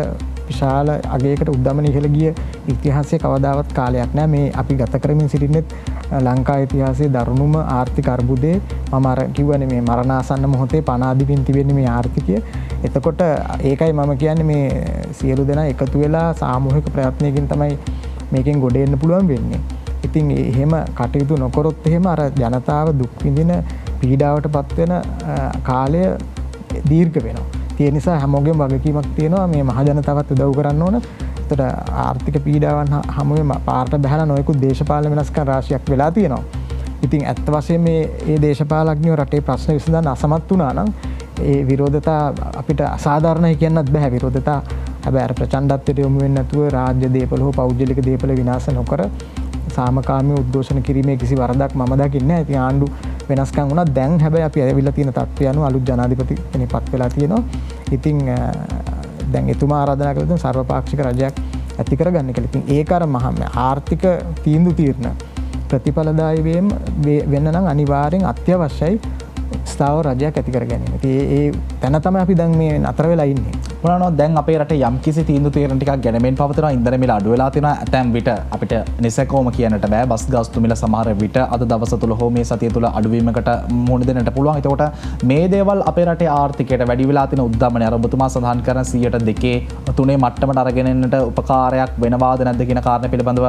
විශාල අගයකට උද්දමනය ඉහළ ගිය ඉතිහාසයේ කවදාවත් කාලයක් නැහැ. මේ අපි ගත කරමින් සිටින්නේ ලංකා ඉතිහාසයේ දරුණුම ආර්ථික අර්බුදයේ මම අර කිව්වනේ මේ මරණාසන්න මොහොතේ පණ අදිමින් තිබෙන්නේ මේ ආර්ථිකය. එතකොට ඒකයි මම කියන්නේ මේ සියලු දෙනා එකතු වෙලා සාමූහික ප්‍රයත්නයකින් තමයි මේකෙන් ගොඩ එන්න පුළුවන් වෙන්නේ. ඉතින් එහෙම කටයුතු නොකරොත් එහෙම අර ජනතාව දුක් විඳින පීඩාවට පත්වෙන කාලය දීර්ඝ වෙනවා. ඒ නිසා හැමෝගෙම වගකීමක් තියෙනවා මේ මහ ජනතාවත් උදව් කරන්න ඕන. ඒතර ආර්ථික පීඩාවන් හැමෝම පාරට බහලා නොයෙකුත් දේශපාලන වෙනස්කම් රාශියක් වෙලා තියෙනවා. ඉතින් ඇත්ත වශයෙන්ම මේ දේශපාලඥයෝ රටේ ප්‍රශ්න විසඳන්න අසමත් වුණා නම් ඒ විරෝධතා අපිට අසාධාරණයි කියන්නත් බෑ. විරෝධතා හැබැයි අර ප්‍රචණ්ඩත්වයට යොමු වෙන්නේ නැතුව රාජ්‍ය දේපල හෝ පෞද්ගලික දේපල විනාශ නොකර සාමකාමී උද්ඝෝෂණ කිරීමේ කිසි වරදක් මම දකින්නේ නැහැ. ඉතින් ආණ්ඩු වෙනස්කම් වුණා. දැන් හැබැයි අපි ඇවිල්ලා තියෙන තත්ත්වය අනුව අලුත් ජනාධිපති කෙනෙක් පත් වෙලා තියෙනවා. ඉතින් දැන් එතුමා ආරාධනා කළා තියෙන සර්වපාක්ෂික රජයක් ඇති කරගන්න කියලා. ඉතින් ඒක අර ආර්ථික තීන්දුව తీරන ප්‍රතිඵලදායී වෙන්න නම් අනිවාර්යෙන් අත්‍යවශ්‍යයි ස්ථාව රජයක් ඇති කර ගැනීම. ඉතින් ඒ තැන තමයි අපි දැන් මේ නතර වෙලා ඉන්නේ. මොනවානො දැන් අපේ රටේ යම්කිසි තීන්දුව තීරණ ටිකක් ගැනීමෙන් පවතිනවා. ඉන්ධන මිල අඩු වෙලා තියෙනවා. ඇතැම් විට අපිට නිසැකවම කියන්නට බෑ. බස් ගාස්තු මිල සමහර විට අද දවස තුල හෝ මේ සතිය තුල අඩුවීමකට මුහුණ දෙන්නට පුළුවන්. එතකොට මේ දේවල් අපේ රටේ ආර්ථිකයට වැඩි වෙලා තියෙන උද්දමනය අර ඔබතුමා සඳහන් කරන 2% 3 මට්ටමට අරගෙන එන්නට උපකාරයක් වෙනවාද නැද්ද කියන කාරණය පිළිබඳව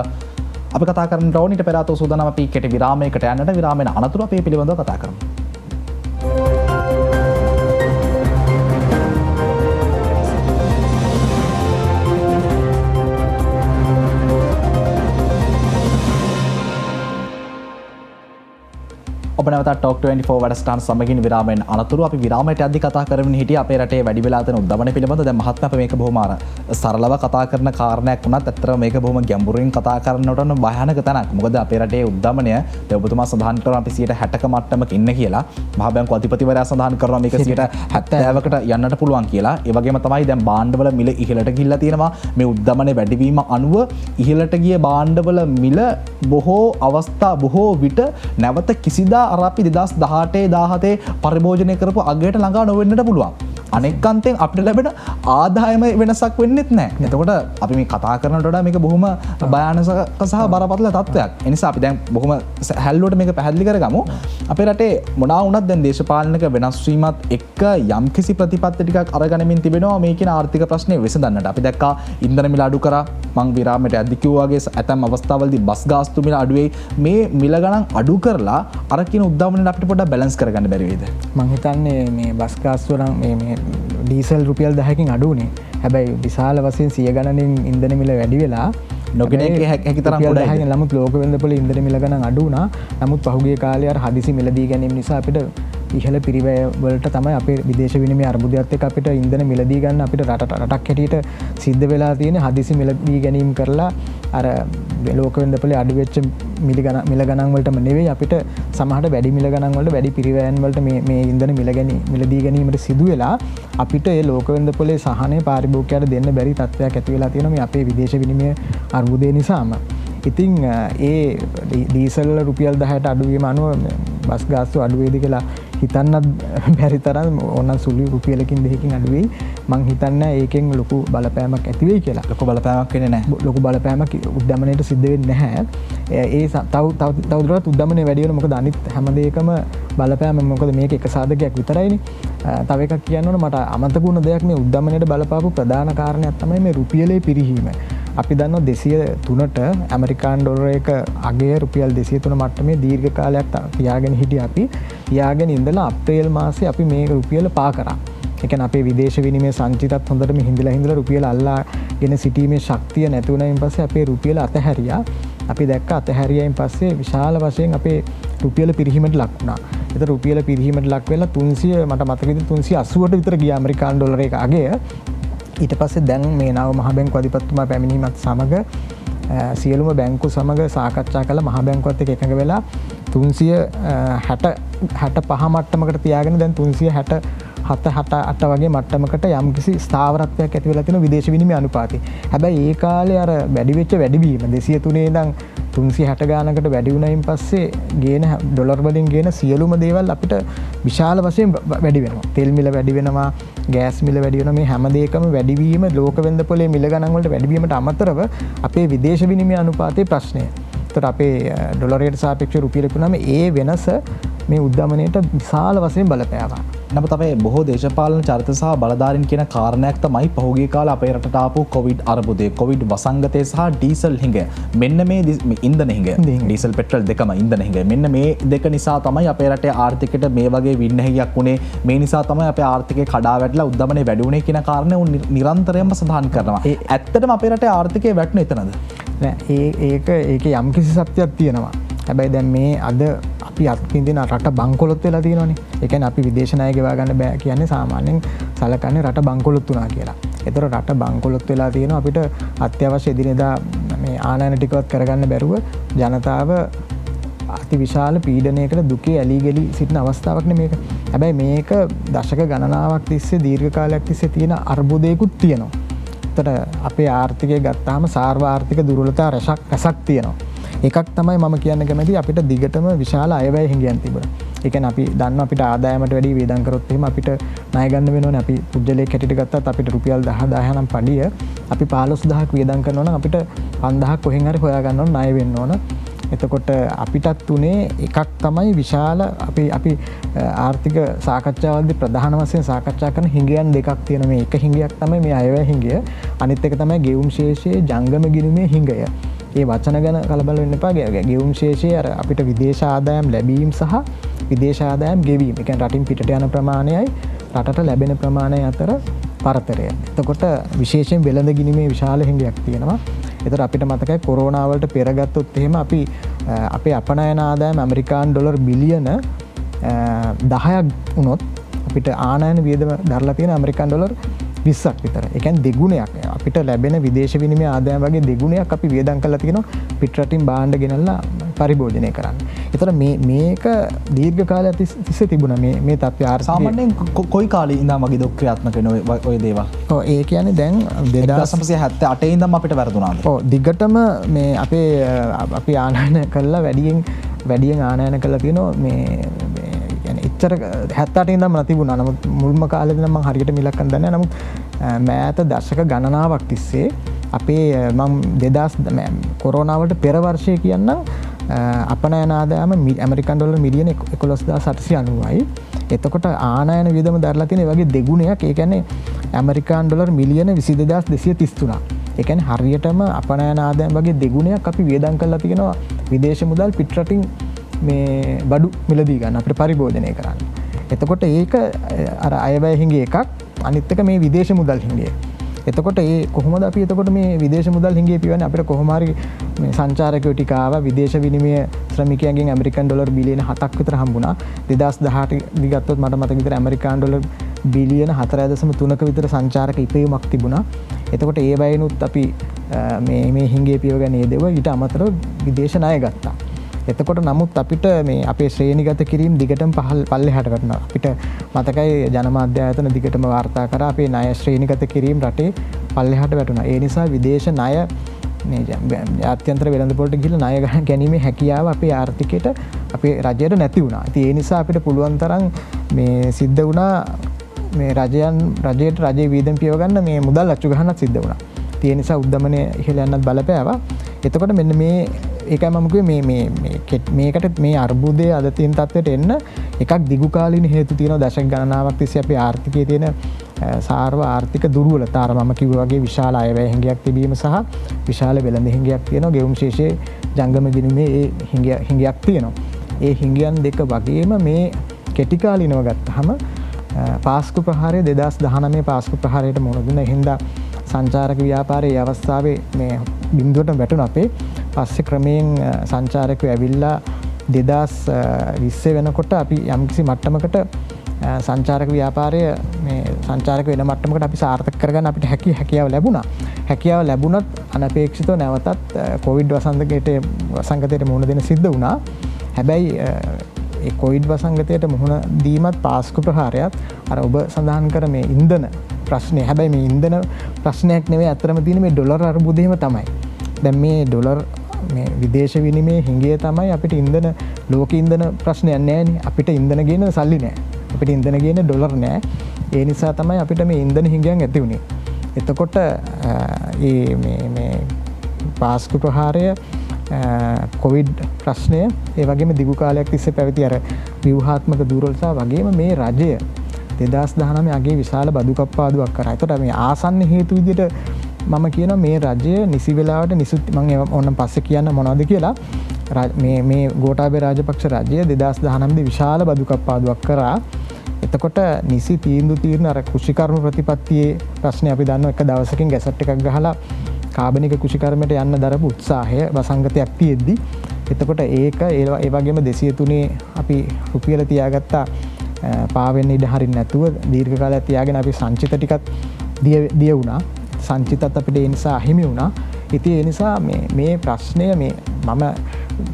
අපි කතා කරන්න ඕන. ඊට පෙර ආතෝ සූදානම් අපි කෙටි විරාමයකට යන්නට. විරාමයෙන් අනතුරු අපි පිළිබඳව කතා කරමු. ඔබ නැවත ටොක් 24 වැඩසටහන සමගින් විරාමයෙන් අනතුරු අපි විරාමයට යද්දී කතා කරමින් හිටියේ අපේ රටේ වැඩි වෙලා තියෙන උද්දමනය පිළිබඳව. දැන් මහත්මයා අපි මේක බොහොම සරලව කතා කරන කාරණයක් වුණත් ඇත්තටම මේක බොහොම ගැඹුරින් කතා කරනකොට නම් භයානක තැනක්. මොකද අපේ රටේ උද්දමනය දැන් ඔබතුමා සඳහන් කරනවා අපි 60%ක මට්ටමක ඉන්න කියලා. මහා බැංකු අධිපතිවරයා සඳහන් කරනවා මේක 70%කට යන්නට පුළුවන් කියලා. ඒ වගේම තමයි දැන් භාණ්ඩවල මිල ඉහළට ගිහිල්ලා තියෙනවා. මේ උද්දමනය වැඩිවීම අනුව ඉහළට ගිය භාණ්ඩවල මිල බොහෝ විට නැවත කිසිදා අර අපි 2018 පරිභෝජනය කරපු අගයට ළඟා නොවෙන්නට පුළුවන්. අනෙක් අන්තෙන් අපිට ලැබෙන ආදායම වෙනසක් වෙන්නෙත් නැහැ. එතකොට අපි මේ කතා කරනට වඩා මේක බොහොම භයානක සහ බරපතල තත්ත්වයක්. ඒ නිසා අපි දැන් බොහොම හැල්ලුවට මේක පැහැදිලි කරගමු. අපේ රටේ මොනවා වුණත් දැන් දේශපාලනික වෙනස් වීමත් එක්ක යම්කිසි ප්‍රතිපත්ති ටිකක් අරගෙනමින් තිබෙනවා මේ කියන ආර්ථික ප්‍රශ්නේ විසඳන්නට. අපි දැක්කා ඉන්ධන මිල අඩු කරා. මං විරාමයට යද්දි කිව්වා වගේ ඇතැම් අවස්ථාවලදී බස් ගාස්තු මිල අඩු වෙයි. මේ මිල ගණන් අඩු කරලා අර කියන උද්දමනයට අපිට පොඩ්ඩක් බැලන්ස් කරගන්න බැරි වේද? මං හිතන්නේ මේ බස් ගාස්තුව නම් මේ ඩීසල් රුපියල් 10කින් අඩු වුණේ. හැබැයි විශාල වශයෙන් 100 ගණනින් ඉන්ධන මිල වැඩි වෙලා නොගෙනක හැකි තරම් ගොඩයි. නමුත් ලෝක වෙළඳපොළ ඉන්ධන මිල ගණන් අඩු වුණා. නමුත් පහුගිය කාලේ අර හදිසි මිලදී ගැනීම නිසා අපිට ඉහළ පිරිවැය වලට තමයි අපේ විදේශ විනිමය අර්බුදයත් එක්ක අපිට ඉන්ධන මිලදී ගන්න අපිට රටක් හැටියට සිද්ධ වෙලා තියෙන හදිසි මිලදී ගැනීම කරලා අර ලෝක වෙළඳපොළේ අඩු වෙච්ච මිල ගණන් වලටම නෙවෙයි අපිට සමහරට වැඩි මිල ගණන් වලට වැඩි පිරිවැයන් වලට මේ ඉන්ධන මිලදී ගැනීමට සිදු වෙලා අපිට ඒ ලෝක වෙළඳපොළේ සහනය පාරිභෝගිකයාට දෙන්න බැරි තත්ත්වයක් ඇති වෙලා තියෙනවා මේ අපේ විදේශ විනිමය අර්බුදය නිසාම. ඉතින් ඒ ඩීසල් රුපියල් 10ට අඩුවීම අනුව බස් ගාස්තු අඩු වේද කියලා හිතන්නත් බැරි තරම් ඕනනම් සුළු රුපියලකින් දෙකකින් අඩු වෙයි. මං හිතන්නේ ඒකෙන් ලොකු බලපෑමක් ඇති වෙයි කියලා. ලොකු බලපෑමක් වෙන්නේ නැහැ. ලොකු බලපෑමක් උද්දමනයට සිද්ධ වෙන්නේ නැහැ. ඒ තවදුරටත් උද්දමනය වැඩි වෙන මොකද අනිත් හැම දෙයකම බලපෑම මොකද මේක එක සාධකයක් විතරයිනේ. තව එකක් කියන්න ඕන මට අමතක වුණ දෙයක් මේ උද්දමනයට බලපාපු ප්‍රධාන කාරණයක් තමයි මේ රුපියලේ පිරිහීම. අපි දන්නවා 203ට ඇමරිකානු ඩොලර් එක අගය රුපියල් 203 මට්ටමේ දීර්ඝ කාලයක් තියාගෙන හිටියා අපි. තියාගෙන ඉඳලා අප්‍රේල් මාසේ අපි මේ රුපියල පා කරා. ඒ කියන්නේ අපේ විදේශ විනිමය සංචිතත් හොඳටම හිඳලා රුපියල අල්ලාගෙන සිටීමේ ශක්තිය නැති වුණායින් පස්සේ අපේ රුපියල අතහැරියා. අපි දැක්ක අතහැරියායින් පස්සේ විශාල වශයෙන් අපේ රුපියල පිරිහීමට ලක් වුණා. ඒතර රුපියල පිරිහීමට ලක් වෙලා 300 මට මතක විදිහට 380ට විතර ගියා ඇමරිකානු ඩොලර් එක අගය. ඊට පස්සේ දැන් මේ නව මහ බැංකු අධිපතිතුමා පැමිණීමත් සමග සියලුම බැංකු සමග සාකච්ඡා කළ මහ බැංකුවත් එක්ක එකඟ වෙලා 365 මට්ටමකට තියාගෙන දැන් 367 වගේ මට්ටමකට යම්කිසි ස්ථාවරත්වයක් ඇති වෙලා තියෙන විදේශ විනිමය අනුපාතය. හැබැයි ඒ කාලේ අර වැඩි වෙච්ච වැඩිවීම 203 ඉඳන් 360 ගානකට වැඩි වුණයින් පස්සේ ගේන ඩොලර් වලින් ගේන සියලුම දේවල් අපිට විශාල වශයෙන් වැඩි වෙනවා. තෙල් මිල වැඩි වෙනවා, ගෑස් මිල වැඩි වෙනවා. මේ හැම දෙයකම වැඩිවීම ලෝක වෙළඳපොලේ මිල ගණන් වලට වැඩිවීමට අමතරව අපේ විදේශ විනිමය අනුපාතයේ ප්‍රශ්නය. ඒතර අපේ ඩොලරයට සාපේක්ෂව රුපියලට වුණාම ඒ වෙනස මේ උද්දමනයට විශාල වශයෙන් බලපෑවා. නමුත් අපේ බොහෝ දේශපාලන චරිත සහ බලධාරීන් කියන කාරණයක් තමයි පහුගිය කාලේ අපේ රටට ආපු කොවිඩ් අර්බුදය, කොවිඩ් වසංගතය සහ ඩීසල් හිඟ. මෙන්න මේ ඉන්ධන හිඟ, ඩීසල් පෙට්‍රල් දෙකම ඉන්ධන හිඟ. මෙන්න මේ දෙක නිසා තමයි අපේ රටේ ආර්ථිකයට මේ වගේ වින්නැහියක් වුණේ. මේ නිසා තමයි අපේ ආර්ථිකය කඩා වැටලා උද්දමනය වැඩි වුණේ කියන කාරණේ උන් නිරන්තරයෙන්ම සඳහන් කරනවා. ඇත්තටම අපේ රටේ ආර්ථිකය වැටුනේ එතනද? නෑ ඒකේ යම්කිසි සත්‍යයක් තියෙනවා. හැබැයි දැන් මේ අද අපි අත්විඳින රට බංකොලොත් වෙලා තියෙනවානේ. ඒ කියන්නේ අපි විදේශ ණය ගෙවා ගන්න බෑ කියන්නේ සාමාන්‍යයෙන් සලකන්නේ රට බංකොලොත් වුණා කියලා. ඒතර රට බංකොලොත් වෙලා තියෙනවා අපිට අත්‍යවශ්‍ය එදිනෙදා මේ ආනයන ටිකවත් කරගන්න බැරුව ජනතාව අතිවිශාල පීඩනයකට දුකේ ඇලී ගලී සිටින අවස්ථාවක් නේ මේක. හැබැයි මේක දශක ගණනාවක් තිස්සේ දීර්ඝ කාලයක් තිස්සේ තියෙන අර්බුදයකුත් තියෙනවා. ඒතර අපේ ආර්ථිකය ගත්තාම සාර්ව ආර්ථික දුර්වලතා රැසක් තියෙනවා. එකක් තමයි මම කියන්න කැමති අපිට දිගටම විශාල අයවැය හිඟයන් තිබුණා. ඒ කියන්නේ අපි දන්න අපිට ආදායමට වැඩි වේදම් කරොත් එහෙම අපිට ණය ගන්න වෙනවනේ. අපි පුජ්‍යලයක් හැටියට ගත්තත් අපිට රුපියල් 10000 නම් පඩිය අපි 15000ක් වේදම් කරනවා නම් අපිට 5000ක් කොහෙන් හරි හොයා ගන්න ඕන ණය වෙන්න ඕන. එතකොට අපිටත් උනේ එකක් තමයි විශාල අපි ආර්ථික සාකච්ඡාවලදී ප්‍රධාන වශයෙන් සාකච්ඡා කරන හිඟයන් දෙකක් තියෙන මේ එක හිඟයක් තමයි මේ අයවැය හිඟය. අනිත් එක තමයි ගෙවුම් ශේෂයේ ජංගම ගිණුමේ හිඟය. ඒ වචන ගැන කලබල වෙන්න එපා. ගෙවුම් ශේෂයේ අර අපිට විදේශ ආදායම් ලැබීම සහ විදේශ ආදායම් ගෙවීම. ඒ කියන්නේ රටින් පිටට යන ප්‍රමාණයයි රටට ලැබෙන ප්‍රමාණය අතර පරතරය. එතකොට විශේෂයෙන් වෙළඳ ගිණුමේ විශාල හිඟයක් තියෙනවා. එතකොට අපිට මතකයි කොරෝනා වලට පෙර ගත්තොත් එහෙම අපි අපේ අපනයන ආදායම ඇමරිකානු ඩොලර් බිලියන 10ක් වුණොත් අපිට ආනයන වියදම දරලා තියෙන ඇමරිකානු ඩොලර් 20ක් විතර. ඒ කියන්නේ දෙගුණයක්. අපිට ලැබෙන විදේශ විනිමය ආදායම වගේ දෙගුණයක් අපි වියදම් කරලා තියෙනවා පිට රටින් භාණ්ඩ ගෙනල්ලා පරිභෝජනය කරන්න. ඒතර මේක දීර්ඝ කාලයක් තිස්සේ තිබුණා මේ තත්ත්වය ආර්ථික සාමාන්‍යයෙන් කොයි කාලේ ඉඳන් වගේ ක්‍රියාත්මක වෙන ඔය දේවල්? ඔව් ඒ කියන්නේ දැන් 1978 ඉඳන් අපිට වැරදුනාද? ඔව් දිගටම මේ අපි ආනයන කළා වැඩියෙන් ආනයන කළා තියෙනවා මේ එච්චර 78 ඉඳන්ම තිබුණා. නමුත් මුල්ම කාලේදී නම් මම හරියට මිලක්කන් දන්නේ නැහැ. නමුත් මෑත දශක ගණනාවක් තිස්සේ අපේ මම 2000 කොරෝනා වලට පෙර වර්ෂයේ කියන්නම් අපනයන ආදායම ඇමරිකන් ඩොලර් මිලියන 11890යි. එතකොට ආනයන වියදම දරලා තියෙන වගේ දෙගුණයක්. ඒ කියන්නේ ඇමරිකන් ඩොලර් මිලියන 22233ක්. ඒ කියන්නේ හරියටම අපනයන ආදායම වගේ දෙගුණයක් අපි වියදම් කරලා තියෙනවා විදේශ මුදල් පිට රටින් මේ බඩු මිලදී ගන්න අපිට පරිභෝජනය කරන්න. එතකොට ඒක අර අයවැය හිඟ එකක්. අනිත් එක මේ විදේශ මුදල් හිඟය. එතකොට ඒ කොහොමද අපි එතකොට මේ විදේශ මුදල් හිඟේ පියවන්නේ? අපිට කොහොම හරි මේ සංචාරකයෝ ටික ආවා. විදේශ විනිමය ශ්‍රමිකයන්ගෙන් ඇමරිකන් ඩොලර් බිලියන 7ක් විතර හම්බුණා. 2018 දී ගත්තොත් මට මතක විතර ඇමරිකානු ඩොලර් බිලියන 4.3ක විතර සංචාරක ඉපයීමක් තිබුණා. එතකොට ඒ වයිනුත් අපි මේ හිඟේ පියවගෙන යෙදුවා. ඊට අමතරව විදේශ ණය ගත්තා. එතකොට නමුත් අපිට මේ අපේ ශ්‍රේණිගත කිරීම දිගටම පල්ලෙහාට වැටුණා. අපිට මතකයි ජනමාධ්‍ය ආයතන දිගටම වාර්තා කරා අපේ ණය ශ්‍රේණිගත කිරීම රටේ පල්ලෙහාට වැටුණා. ඒ නිසා විදේශ ණය මේ ජාත්‍යන්තර වෙළඳ පොළට ගිහිල්ලා ණය ගැනීමේ හැකියාව අපේ ආර්ථිකයට අපේ රජයට නැති වුණා. ඉතින් ඒ නිසා අපිට පුළුවන් තරම් මේ සිද්ධ වුණා මේ රජයට රජයේ වියදම් පියව ගන්න මේ මුදල් අච්චු ගහන්නත් සිද්ධ වුණා. ඉතින් ඒ නිසා උද්දමනය ඉහළ යන්නත් බලපෑවා. එතකොට මෙන්න මේ ඒකයි මම කිව්වේ මේකට මේ අර්බුදයේ අද තියෙන තත්ත්වයට එන්න එකක් දිගු කාලීන හේතු තියෙනවා. දශක ගණනාවක් තිස්සේ අපේ ආර්ථිකයේ තියෙන සාර්ව ආර්ථික දුර්වලතාව මම කිව්වා වගේ විශාල අයවැය හිඟයක් තිබීම සහ විශාල වෙළඳ හිඟයක් තියෙනවා. ගෙවුම් ශේෂයේ ජංගම ගිණුමේ ඒ හිඟයක් තියෙනවා. ඒ හිඟයන් දෙක වගේම මේ කෙටි කාලීනව ගත්තාම පාස්කු ප්‍රහාරය 2019 පාස්කු ප්‍රහාරයට මුහුණ දුන්න හින්දා සංචාරක ව්‍යාපාරයේ අවස්ථාවේ මේ බිඳුවට වැටුණ අපේ පස්සේ ක්‍රමයෙන් සංචාරකයෝ ඇවිල්ලා 2020 වෙනකොට අපි යම්කිසි මට්ටමකට සංචාරක ව්‍යාපාරය මේ සංචාරක වෙන මට්ටමකට අපි සාර්ථක කරගන්න අපිට හැකියාව ලැබුණා. හැකියාව ලැබුණත් අනපේක්ෂිතව නැවතත් කොවිඩ් වසංගතයට මුහුණ දෙන්න සිද්ධ වුණා. හැබැයි ඒ කොවිඩ් වසංගතයට මුහුණ දීමත් පාස්කු ප්‍රහාරයත් අර ඔබ සඳහන් කර මේ ඉන්ධන ප්‍රශ්නය. හැබැයි මේ ඉන්ධන ප්‍රශ්නයක් නෙවෙයි අතරම තියෙන මේ ඩොලර් අර්බුදයම තමයි. දැන් මේ ඩොලර් මේ විදේශ විනිමය හිඟය තමයි අපිට ඉන්ධන ලෝක ඉන්ධන ප්‍රශ්නයක් නැහැනේ. අපිට ඉන්ධන ගේන සල්ලි නැහැ. අපිට ඉන්ධන ගේන ඩොලර් නැහැ. ඒ නිසා තමයි අපිට මේ ඉන්ධන හිඟයන් ඇති වුනේ. එතකොට මේ පාස්කු ප්‍රහාරය කොවිඩ් ප්‍රශ්නය ඒ වගේම දිගු කාලයක් තිස්සේ පැවති අර ව්‍යුහාත්මක දුර්වලතාව වගේම මේ රජය 2019 අගේ විශාල බදු කප්පාදුවක් කරා. ඒකට මේ ආසන්න හේතු විදිහට මම කියනවා මේ රජය නිසි වෙලාවට මම ඕනම් පස්සේ කියන්න මොනවද කියලා. මේ ගෝඨාභය රාජපක්ෂ රජය 2019 විශාල බදු කප්පාදුවක් කරා. එතකොට නිසි තීන්දුව తీරන අර කෘෂිකර්ම ප්‍රතිපත්තියේ ප්‍රශ්නේ අපි දන්නවා එක දවසකින් ගැසට් එකක් ගහලා කාබනික කෘෂිකර්මයට යන්න දරපු උත්සාහය වසංගතයක් තියෙද්දි එතකොට ඒක ඒ වගේම 203 අපි රුපියල තියාගත්තා පාවෙන්න ඉඩ හරින්න නැතුව දීර්ඝ කාලයක් තියාගෙන අපි සංචිත ටිකත් දිය වුණා. සංචිතත් අපිට ඒ නිසා අහිමි වුණා. ඉතින් ඒ නිසා මේ ප්‍රශ්නය මම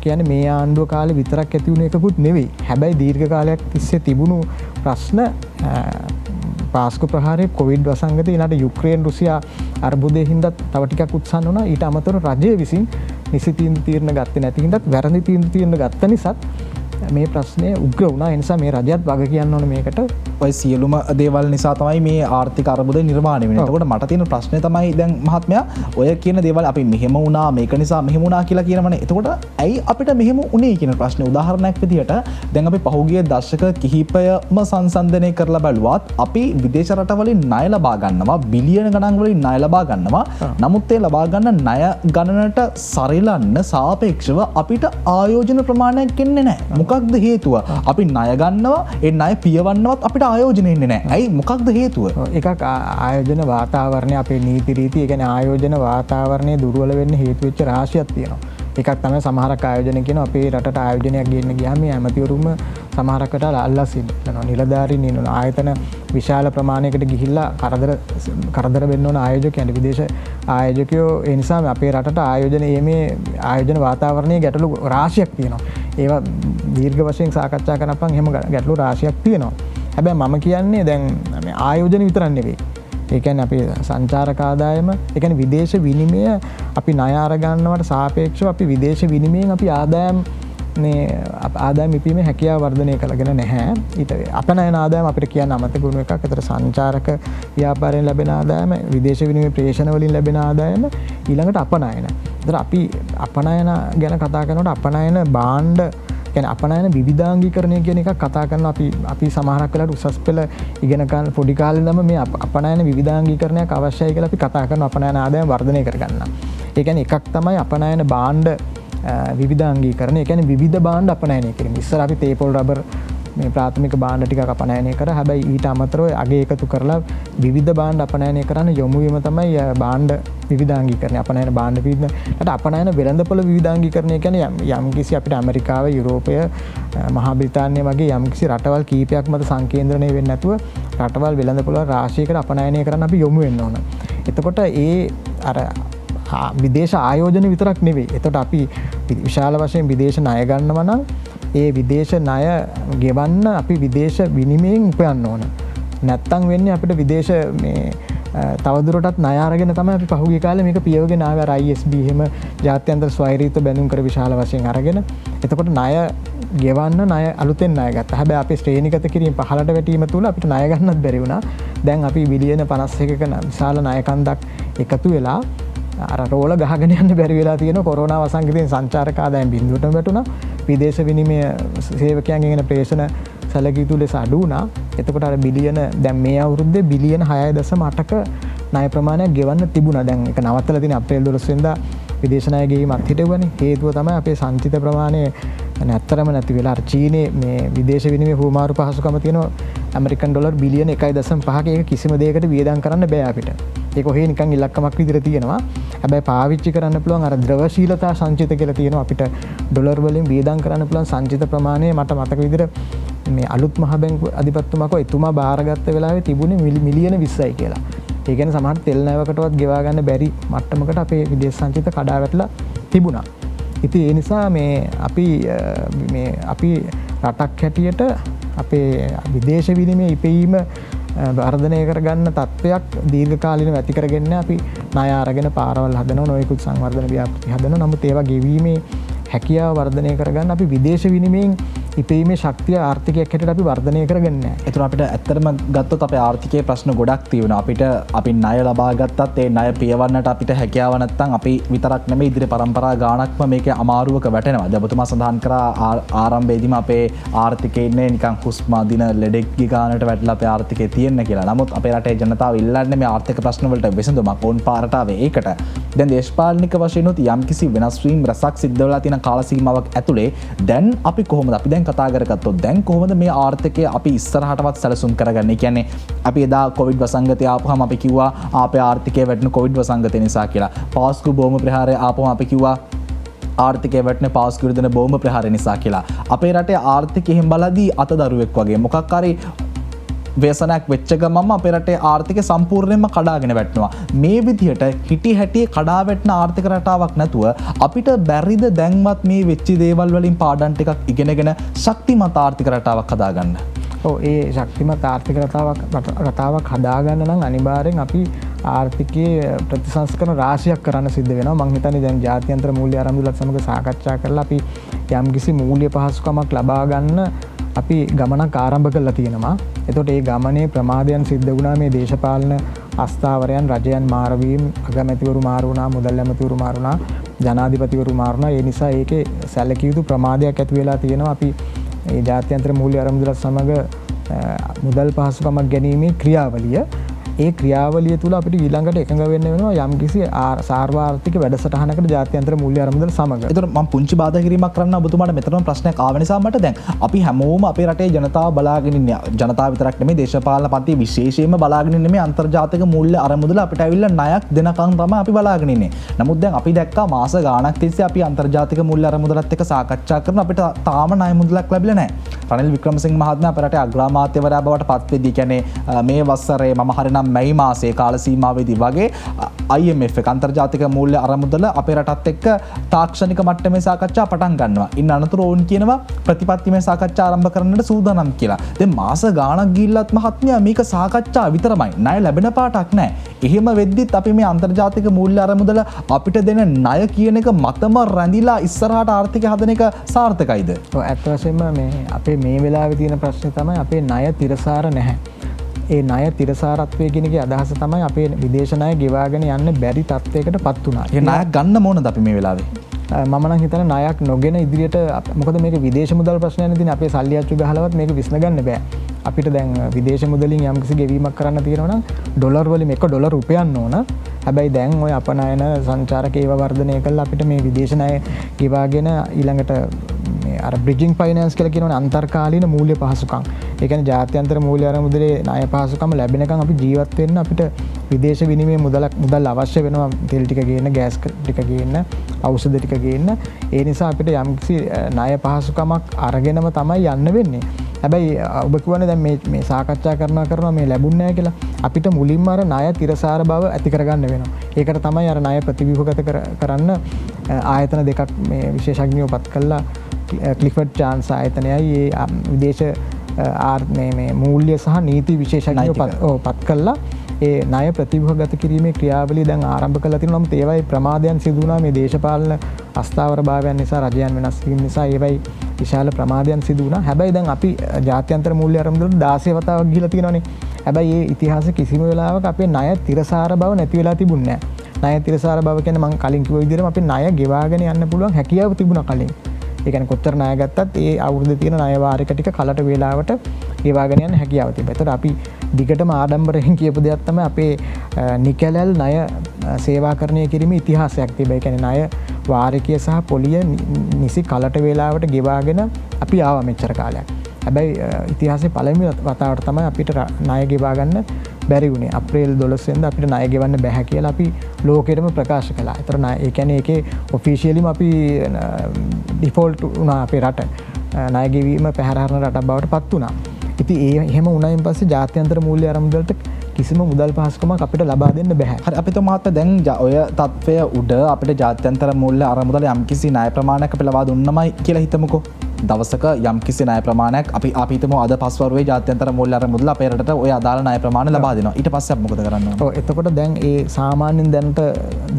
කියන්නේ මේ ආණ්ඩුව කාලේ විතරක් ඇති වුණ එකකුත් නෙවෙයි. හැබැයි දීර්ඝ කාලයක් තිස්සේ තිබුණු ප්‍රශ්න පාස්කු ප්‍රහාරය කොවිඩ් වසංගතය ඊළඟට යුක්‍රේන් රුසියා අර්බුදයේ හින්දා තව ටිකක් උත්සන්න වුණා. ඊට අමතරව රජය විසින් නිසි තීරණ ගත්තේ නැති හින්දාත් වැරදි තීරණ ගත්ත නිසාත් මේ ප්‍රශ්නය උග්‍ර වුණා. ඒ නිසා මේ රජයත් වග කියන්න ඕන මේකට. ඔය සියලුම දේවල් නිසා තමයි මේ ආර්ථික අර්බුදය නිර්මාණය වෙන්නේ. එතකොට මට තියෙන ප්‍රශ්නේ තමයි දැන් මහත්මයා ඔය කියන දේවල් අපි මෙහෙම වුණා මේක නිසා මෙහෙම වුණා කියලා කියනවනේ. එතකොට ඇයි අපිට මෙහෙම උනේ කියන ප්‍රශ්නේ උදාහරණයක් විදිහට දැන් අපි පහුගිය දශක කිහිපයම සංසන්දනය කරලා බැලුවත් අපි විදේශ රටවලින් ණය ලබා ගන්නවා බිලියන ගණන් වලින් ණය ලබා ගන්නවා. නමුත් ඒ ලබා ගන්න ණය ගණනට සරිලන්න සාපේක්ෂව අපිට ආයෝජන ප්‍රමාණයක් එන්නේ නැහැ. මොකක්ද හේතුව? අපි ණය ගන්නවා ඒ ණය පියවන්නවත් අපිට ආයෝජන එන්නේ නැහැ. ඇයි මොකක්ද හේතුව? එකක් ආයෝජන වාතාවරණය අපේ නීති රීති, ඒ කියන්නේ ආයෝජන වාතාවරණය දුර්වල වෙන්න හේතු වෙච්ච රාශියක් තියෙනවා. එකක් තමයි සමහරක් ආයෝජන කියන අපේ රටට ආයෝජනයක් ගේන්න ගියාම මේ ඇමතිවරුම සමහරකට අල්ලස් ඉන්නවා. නිලධාරීන් ඉන්නවා. ආයතන විශාල ප්‍රමාණයකට ගිහිල්ලා කරදර වෙන්න ඕන ආයෝජකයන්ට, විදේශ ආයෝජකයෝ. ඒ නිසා අපේ රටට ආයෝජන වාතාවරණයේ ගැටලු රාශියක් තියෙනවා. ඒවා දීර්ඝ වශයෙන් සාකච්ඡා කරනපන් එහෙම ගැටලු රාශියක් තියෙනවා. හැබැයි මම කියන්නේ දැන් මේ ආයෝජන විතරක් නෙවෙයි. ඒ කියන්නේ අපේ සංචාරක ආදායම, ඒ කියන්නේ විදේශ විනිමය අපි ණය අර ගන්නවට සාපේක්ෂව අපි විදේශ විනිමයෙන් අපි ආදායම් ඉපීමේ හැකියාව වර්ධනය කරගෙන නැහැ. ඊට අපනයන ආදායම අපිට කියන්න අමතක වුණු එකක්. ඒතර සංචාරක ව්‍යාපාරයෙන් ලැබෙන ආදායම, විදේශ විනිමය ප්‍රේෂණ වලින් ලැබෙන ආදායම, ඊළඟට අපනයන. ඒතර අපි අපනයන ගැන කතා කරනකොට අපනයන භාණ්ඩ කියන්නේ අපනයන විවිධාංගීකරණය කියන එකක් කතා කරනවා. අපි සමහරක් වෙලාවට උසස් පෙළ ඉගෙන ගන්න පොඩි කාලේ ඉඳන්ම මේ අපනයන විවිධාංගීකරණයක් අවශ්‍යයි කියලා අපි කතා කරනවා අපනයන ආදායම වර්ධනය කරගන්න. ඒ කියන්නේ එකක් තමයි අපනයන භාණ්ඩ විවිධාංගීකරණය. ඒ කියන්නේ විවිධ භාණ්ඩ අපනයනය කිරීම. ඉස්සර අපි තේපොල් රබර් මේ ප්‍රාථමික භාණ්ඩ ටිකක් අපනයනය කරා. හැබැයි ඊට අමතරව අගේ එකතු කරලා විවිධ භාණ්ඩ අපනයනය කරන්න යොමු වීම තමයි භාණ්ඩ විවිධාංගීකරණය. අපනයන භාණ්ඩ විවිධ. ඊට අපනයන වෙළඳපොළ විවිධාංගීකරණය කියන්නේ යම්කිසි අපිට ඇමරිකාව, යුරෝපය, මහා බ්‍රිතාන්‍ය වගේ යම්කිසි රටවල් කීපයක් මත සංකේන්ද්‍රණය වෙන්නේ නැතුව රටවල් වෙළඳපොළ රාශියකට අපනයනය කරන්න අපි යොමු වෙන්න ඕන. එතකොට විදේශ ආයෝජන විතරක් නෙවෙයි. එතකොට අපි විශාල වශයෙන් විදේශ ණය ගන්නවා නම් ඒ විදේශ ණය ගෙවන්න අපි විදේශ විනිමයෙන් උපයන්න ඕන. නැත්තම් වෙන්නේ අපිට විදේශ තවදුරටත් ණය අරගෙන තමයි අපි පහුගිය කාලේ මේක පියවගෙන ආවේ. අර ISB එහෙම ජාත්‍යන්තර ස්වෛරීත්ව බැඳුම් කර විශාල වශයෙන් අරගෙන. එතකොට ණය ගෙවන්න අලුතෙන් ණය ගත්තා. හැබැයි අපි ශ්‍රේණිගත කිරීම පහළට වැටීම තුල අපිට ණය ගන්නත් බැරි වුණා. දැන් අපි බිලියන 51ක විශාල ණය කන්දක් එකතු වෙලා අර රෝල ගහගෙන යන්න බැරි වෙලා තියෙනවා. කොරෝනා වසංගතයෙන් සංචාරක ආදායම් බිඳුවටම වැටුණා. විදේශ විනිමය සේවකයන්ගෙන් එන ප්‍රේෂණ සැලකිය යුතු ලෙස අඩු වුණා. එතකොට අර බිලියන දැන් මේ අවුරුද්දේ බිලියන 6.8ක ණය ප්‍රමාණයක් ගෙවන්න තිබුණා. දැන් ඒක නවත්තලා තියෙන අප්‍රේල් 12 වෙනිදා විදේශ ණය ගෙවීමත් හිටවුවනේ. හේතුව තමයි අපේ සංචිත ප්‍රමාණය නැත්තරම නැති වෙලා. අර චීනේ මේ විදේශ විනිමය හුවමාරු පහසුකම තියෙනවා ඇමරිකන් ඩොලර් බිලියන 1.5ක. ඒක කිසිම දෙයකට වියදම් කරන්න බෑ අපිට. ඒක ඔහේ නිකන් ඉලක්කමක් විදිහට තියෙනවා. හැබැයි පාවිච්චි කරන්න පුළුවන් අර ද්‍රවශීලතා සංචිත කියලා තියෙනවා. අපිට ඩොලර් වලින් වියදම් කරන්න පුළුවන් සංචිත ප්‍රමාණය මට මතක විදිහට මේ අලුත් මහ බැංකු අධිපතිතුමාකෝ එතුමා බාරගත්ත වෙලාවේ තිබුණේ මිලියන 20යි කියලා. ඒ කියන්නේ සමහර තෙල් නැවකටවත් ගෙවා ගන්න බැරි මට්ටමකට අපේ විදේශ සංචිත කඩා වැටලා තිබුණා. ඉතින් ඒ නිසා අපි රටක් හැටියට අපේ විදේශ විනිමය ඉපීම වර්ධනය කරගන්න තත්ත්වයක් දීර්ඝකාලීනව ඇති කරගෙන අපි ණය අරගෙන පාරවල් හදනවා, නොයෙකුත් සංවර්ධන ව්‍යාපෘති හදනවා. නමුත් ඒවා ගෙවීමේ හැකියාව වර්ධනය කරගන්න අපි විදේශ විනිමයෙන් ඉපීමේ ශක්තිය ආර්ථිකයක් හැටියට අපි වර්ධනය කරගන්නේ නැහැ. ඒතර අපිට ඇත්තටම ගත්තොත් අපේ ආර්ථිකයේ ප්‍රශ්න ගොඩක් තියෙනවා. අපි ණය ලබා ගත්තත් ඒ ණය පියවන්නට අපිට හැකියාව නැත්නම් අපි විතරක් නෙමෙයි ඉදිරි පරම්පරා ගාණක්ම මේකේ අමාරුවක වැටෙනවා. දැන් ඔබතුමා සඳහන් කරා ආරම්භයේදීම අපේ ආර්ථිකයේ ඉන්නේ නිකන් හුස්ම අදින ලෙඩෙක්ගේ ගානට වැටලා අපේ ආර්ථිකයේ තියෙන්න කියලා. නමුත් අපේ රටේ ජනතාව ඉල්ලන්නේ මේ ආර්ථික ප්‍රශ්න වලට විසඳුමක්. ඕන් පාරට ආවේ ඒකට. දැන් දේශපාලනික වශයෙන් උත් යම්කිසි වෙනස් වීම රසක් සිද්ධ වෙලා තියෙන කාල සීමාවක් ඇතුලේ දැන් අපි කොහොමද අපි දැන් කතා කරගත්තොත් දැන් කොහොමද මේ ආර්ථිකය අපි ඉස්සරහටවත් සැලසුම් කරගන්නේ? කියන්නේ අපි එදා කොවිඩ් වසංගතය ආපුවම අපි කිව්වා අපේ ආර්ථිකය වැටෙන කොවිඩ් වසංගතය නිසා කියලා. පාස්කු බෝම ප්‍රහාරය ආපුවම අපි කිව්වා ආර්ථිකය වැටෙන පාස්කු විරුද්ධ බෝම ප්‍රහාරය නිසා කියලා. අපේ රටේ ආර්ථිකය එහෙම බලද්දී අතදරුවෙක් වගේ මොකක් හරි ව්‍යසනයක් වෙච්ච ගමන්ම අපේ රටේ ආර්ථිකය සම්පූර්ණයෙන්ම කඩාගෙන වැටෙනවා. මේ විදිහට හිටි හැටි කඩා වැටෙන ආර්ථික රටාවක් නැතුව අපිට බැරිද දැන්වත් මේ වෙච්ච දේවල් වලින් පාඩම් ටිකක් ඉගෙනගෙන ශක්තිමත් ආර්ථික රටාවක් හදාගන්න? ඒ ශක්තිමත් ආර්ථික රටාවක් හදාගන්න නම් අනිවාර්යෙන් අපි ආර්ථිකයේ ප්‍රතිසංස්කරණ රාශියක් කරන්න සිද්ධ වෙනවා. මං හිතන්නේ දැන් ජාත්‍යන්තර මූල්‍ය ආරම්භලත් සමග සාකච්ඡා කරලා අපි යම්කිසි මූල්‍ය පහසුකමක් ලබා ගන්න අපි ගමනක් ආරම්භ කරලා තියෙනවා. එතකොට ඒ ගමනේ ප්‍රමාදයන් සිද්ධ වුණා. මේ දේශපාලන අස්ථාවරයන් රජයන් මාරවීම, අගමැතිවරු මාරු වුණා, මුදල් ඇමතිවරු මාරු වුණා, ජනාධිපතිවරු මාරු වුණා. ඒ නිසා ඒකේ සැලකිය යුතු ප්‍රමාදයක් ඇති වෙලා තියෙනවා. අපි මේ ජාත්‍යන්තර මූල්‍ය ආරම්භලත් සමග මුදල් පහසුකමක් ගැනීමේ ක්‍රියාවලිය, ඒ ක්‍රියාවලිය තුළ අපිට ඊළඟට එකඟ වෙන්න වෙනවා යම්කිසි සාර්වාර්ථික වැඩසටහනකට ජාත්‍යන්තර මූල්‍ය ආරම්භදල සමග. එතකොට මම පුංචි බාධා කිරීමක් කරන්න ඔබතුමාට මෙතනම ප්‍රශ්නයක් ආව නිසා මට දැන් අපි හැමෝම අපේ රටේ ජනතාව බලාගෙන ඉන්නේ. ජනතාව විතරක් නෙමෙයි දේශපාලන පන්ති විශේෂයෙන්ම බලාගෙන ඉන්නේ මේ අන්තර්ජාතික මූල්‍ය ආරම්භදල අපිට ඇවිල්ලා ණයක් දෙනකන් තමයි අපි බලාගෙන ඉන්නේ. නමුත් දැන් අපි දැක්කා මාස ගාණක් තිස්සේ අපි අන්තර්ජාතික මූල්‍ය ආරම්භදලත් එක්ක සාකච්ඡා කරන අපිට තාම ණය මුදලක් ලැබිලා නැහැ. රනිල් වික්‍රමසිංහ මහත්මයා අපේ රටේ අග්‍රාමාත්‍යවරයා බවට පත් වෙද්දී කියන්නේ මේ වසරේ මම හරිනම් මැයි මාසයේ කාල සීමාවේදී වගේ IMF එක අන්තර්ජාතික මූල්‍ය ආරම්භදල අපේ රටත් එක්ක තාක්ෂණික මට්ටමේ සාකච්ඡා පටන් ගන්නවා. ඉන්න අනතුරු ඕන් කියනවා ප්‍රතිපත්තිමය සාකච්ඡා ආරම්භ කරන්නට සූදානම් කියලා. දැන් මාස ගාණක් ගිහිල්ලත් මහත්මයා මේක සාකච්ඡා විතරමයි. ණය ලැබෙන පාටක් නැහැ. එහෙම වෙද්දිත් අපි මේ අන්තර්ජාතික මූල්‍ය ආරම්භදල අපිට දෙන ණය කියන එක මතම රැඳිලා ඉස්සරහට ආර්ථිකය හදන එක සාර්ථකයිද? ඔව් ඇත්ත වශයෙන්ම මේ අපේ මේ වෙලාවේ තියෙන ප්‍රශ්නේ තමයි අපේ ණය තිරසාර නැහැ. ඒ ණය තිරසාරත්වය කියන එකේ අදහස තමයි අපේ විදේශ ණය ගෙවාගෙන යන්න බැරි තත්වයකට පත් වුණා. ඒ ණයක් ගන්න ඕනද අපි මේ වෙලාවේ? මම නම් හිතන්නේ ණයක් නොගෙන ඉදිරියට මොකද මේක විදේශ මුදල් ප්‍රශ්නයක් නෙදිනේ. අපේ සල්ලි අච්චු ගහලවත් මේක විසඳගන්න බෑ. අපිට දැන් විදේශ මුදලින් යම්කිසි ගෙවීමක් කරන්න තියෙනවා නම් ඩොලර් වලින් $1 උපයන්න ඕන. හැබැයි දැන් ওই අපනයන සංචාරක ඒවා වර්ධනය කළා අපිට මේ විදේශ ණය ගෙවාගෙන ඊළඟට අර බ්‍රිජිං ෆයිනෑන්ස් කියලා කියනවනේ අන්තර්කාලීන මූල්‍ය පහසුකම්. ඒ කියන්නේ ජාත්‍යන්තර මූල්‍ය ආරම්භදලේ ණය පහසුකම් ලැබෙනකන් අපි ජීවත් වෙන්න අපිට විදේශ විනිමය මුදල් අවශ්‍ය වෙනවා. තෙල් ටික ගේන්න, ගෑස් ටික ගේන්න, ඖෂධ ටික ගේන්න. ඒ නිසා අපිට යම්කිසි ණය පහසුකමක් අරගෙනම තමයි යන්න වෙන්නේ. හැබැයි ඔබ කියන්නේ දැන් මේ සාකච්ඡා කරනවා මේ ලැබුණ නැහැ කියලා. අපිට මුලින්ම අර ණය තිරසාර බව ඇති කරගන්න වෙනවා. ඒකට තමයි අර ණය ප්‍රතිව්‍යුහගත කරන්න ආයතන දෙකක් මේ විශේෂඥයෝ පත් කළා. ක්ලිෆර්ඩ් චාන්ස් ආයතනයයි ඒ විදේශ මේ මූල්‍ය සහ නීති විශේෂඥයෝ පත් කළා. ඒ ණය ප්‍රතිව්‍යුහගත කිරීමේ ක්‍රියාවලිය දැන් ආරම්භ කරලා තියෙනවා. නමුත් ඒවයි ප්‍රමාදයන් සිදු වුණා මේ දේශපාලන අස්ථාවරභාවයන් නිසා, රජයන් වෙනස් වීම නිසා ඒවයි විශාල ප්‍රමාදයන් සිදු වුණා. හැබැයි දැන් අපි ජාත්‍යන්තර මූල්‍ය ආරම්භවල 16 වතාවක් ගිහිලා තියෙනවානේ. හැබැයි ඒ ඉතිහාසයේ කිසිම වෙලාවක අපේ ණය තිරසාර බව නැති වෙලා තිබුණේ නැහැ. ණය තිරසාර බව කියන්නේ මම කලින් කිව්ව විදිහටම අපේ ණය ගෙවාගෙන යන්න පුළුවන් හැකියාව තිබුණා කලින්. ඒ කියන්නේ කොච්චර ණය ගත්තත් ඒ අවුරුද්දේ තියෙන ණය වාරික ටික කලට වේලාවට ගෙවාගෙන යන්න හැකියාව තිබ්බා. ඒතර අපි දිගටම ආඩම්බරයෙන් කියපු දෙයක් තමයි අපේ නිකැලැල් ණය සේවාකරණය කිරීමේ ඉතිහාසයක් තිබ්බා. ඒ කියන්නේ ණය වාරිකය සහ පොලිය නිසි කලට වේලාවට ගෙවාගෙන අපි ආවා මෙච්චර කාලයක්. හැබැයි ඉතිහාසයේ පළවෙනි වතාවට තමයි අපිට ණය ගෙවා ගන්න බැරි වුණේ. අප්‍රේල් 12 වෙනිදා අපිට ණය ගෙවන්න බැහැ කියලා අපි ලෝකෙටම ප්‍රකාශ කළා. ඒතර ඒ කියන්නේ ඒකේ ඔෆිෂියලිම අපි ඩිෆෝල්ට් වුණා අපේ රට. ණය ගෙවීම පැහැරහරන රටක් බවට පත් වුණා. ඉතින් ඒ එහෙම වුණායින් පස්සේ ජාත්‍යන්තර මූල්‍ය ආරම්භවලට කිසිම මුදල් පහසුකමක් අපිට ලබා දෙන්න බැහැ. හරි අපිට මහත්මයා දැන් ඔය තත්ත්වය උඩ අපිට ජාත්‍යන්තර මූල්‍ය ආරම්භවල යම්කිසි ණය ප්‍රමාණයක් අපි ලබා දුන්නමයි කියලා හිතමුකෝ. දවසක යම්කිසි ණය ප්‍රමාණයක් අපි හිතමු අද පස්වරුවේ ජාත්‍යන්තර මූල්‍ය ආරම්භවල අපේ රටට ඔය අදාළ ණය ප්‍රමාණය ලබා දෙනවා. ඊට පස්සේ අපි මොකද කරන්න ඕන? ඔව් එතකොට දැන් ඒ සාමාන්‍යයෙන් දැනට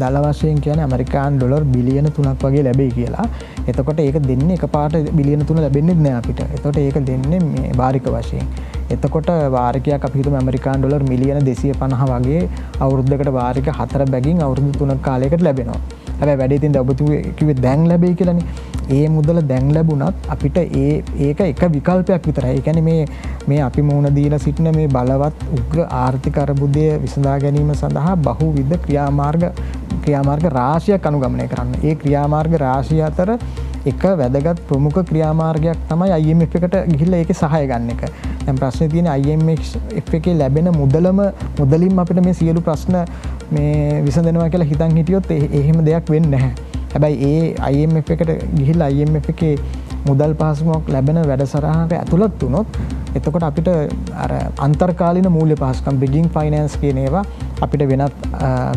දල වශයෙන් කියන්නේ ඇමරිකානු ඩොලර් බිලියන 3ක් වගේ ලැබෙයි කියලා. එතකොට ඒක දෙන්නේ එකපාරට බිලියන 3 ලැබෙන්නේ නැහැ අපිට. එතකොට ඒක දෙන්නේ මේ වාරික වශයෙන්. එතකොට වාරිකයක් අපි හිතමු ඇමරිකානු ඩොලර් මිලියන 250 වගේ අවුරුද්දකට වාරික 4 බැගින් අවුරුදු 3ක කාලයකට ලැබෙනවා. හැබැයි වැඩේ තියෙන ඔබතුමෝ කිව්වේ දැන් ලැබෙයි කියලානේ. ඒ මුදල දැන් ලැබුණත් අපිට ඒක එක විකල්පයක් විතරයි. ඒ කියන්නේ මේ අපි මුහුණ දීලා සිටින මේ බලවත් උග්‍ර ආර්ථික අර්බුදය විසඳා ගැනීම සඳහා බහුවිධ ක්‍රියාමාර්ග රාශියක් අනුගමනය කරන්න. ඒ ක්‍රියාමාර්ග රාශිය අතර එක වැදගත් ප්‍රමුඛ ක්‍රියාමාර්ගයක් තමයි IMF එකට ගිහිල්ලා ඒකේ සහාය ගන්න එක. දැන් ප්‍රශ්නේ තියෙන්නේ IMF එකේ ලැබෙන මුදලින් අපිට මේ සියලු ප්‍රශ්න මේ විසඳනවා කියලා හිතන් හිටියොත් එහෙම දෙයක් වෙන්නේ නැහැ. හැබැයි ඒ IMF එකට ගිහිල්ලා IMF එකේ මුදල් පහසුකමක් ලැබෙන වැඩසටහනට ඇතුළත් වුණොත් එතකොට අපිට අර අන්තර්කාලීන මූල්‍ය පහසුකම් බ්‍රිජිං ෆයිනෑන්ස් කියන ඒවා අපිට වෙනත්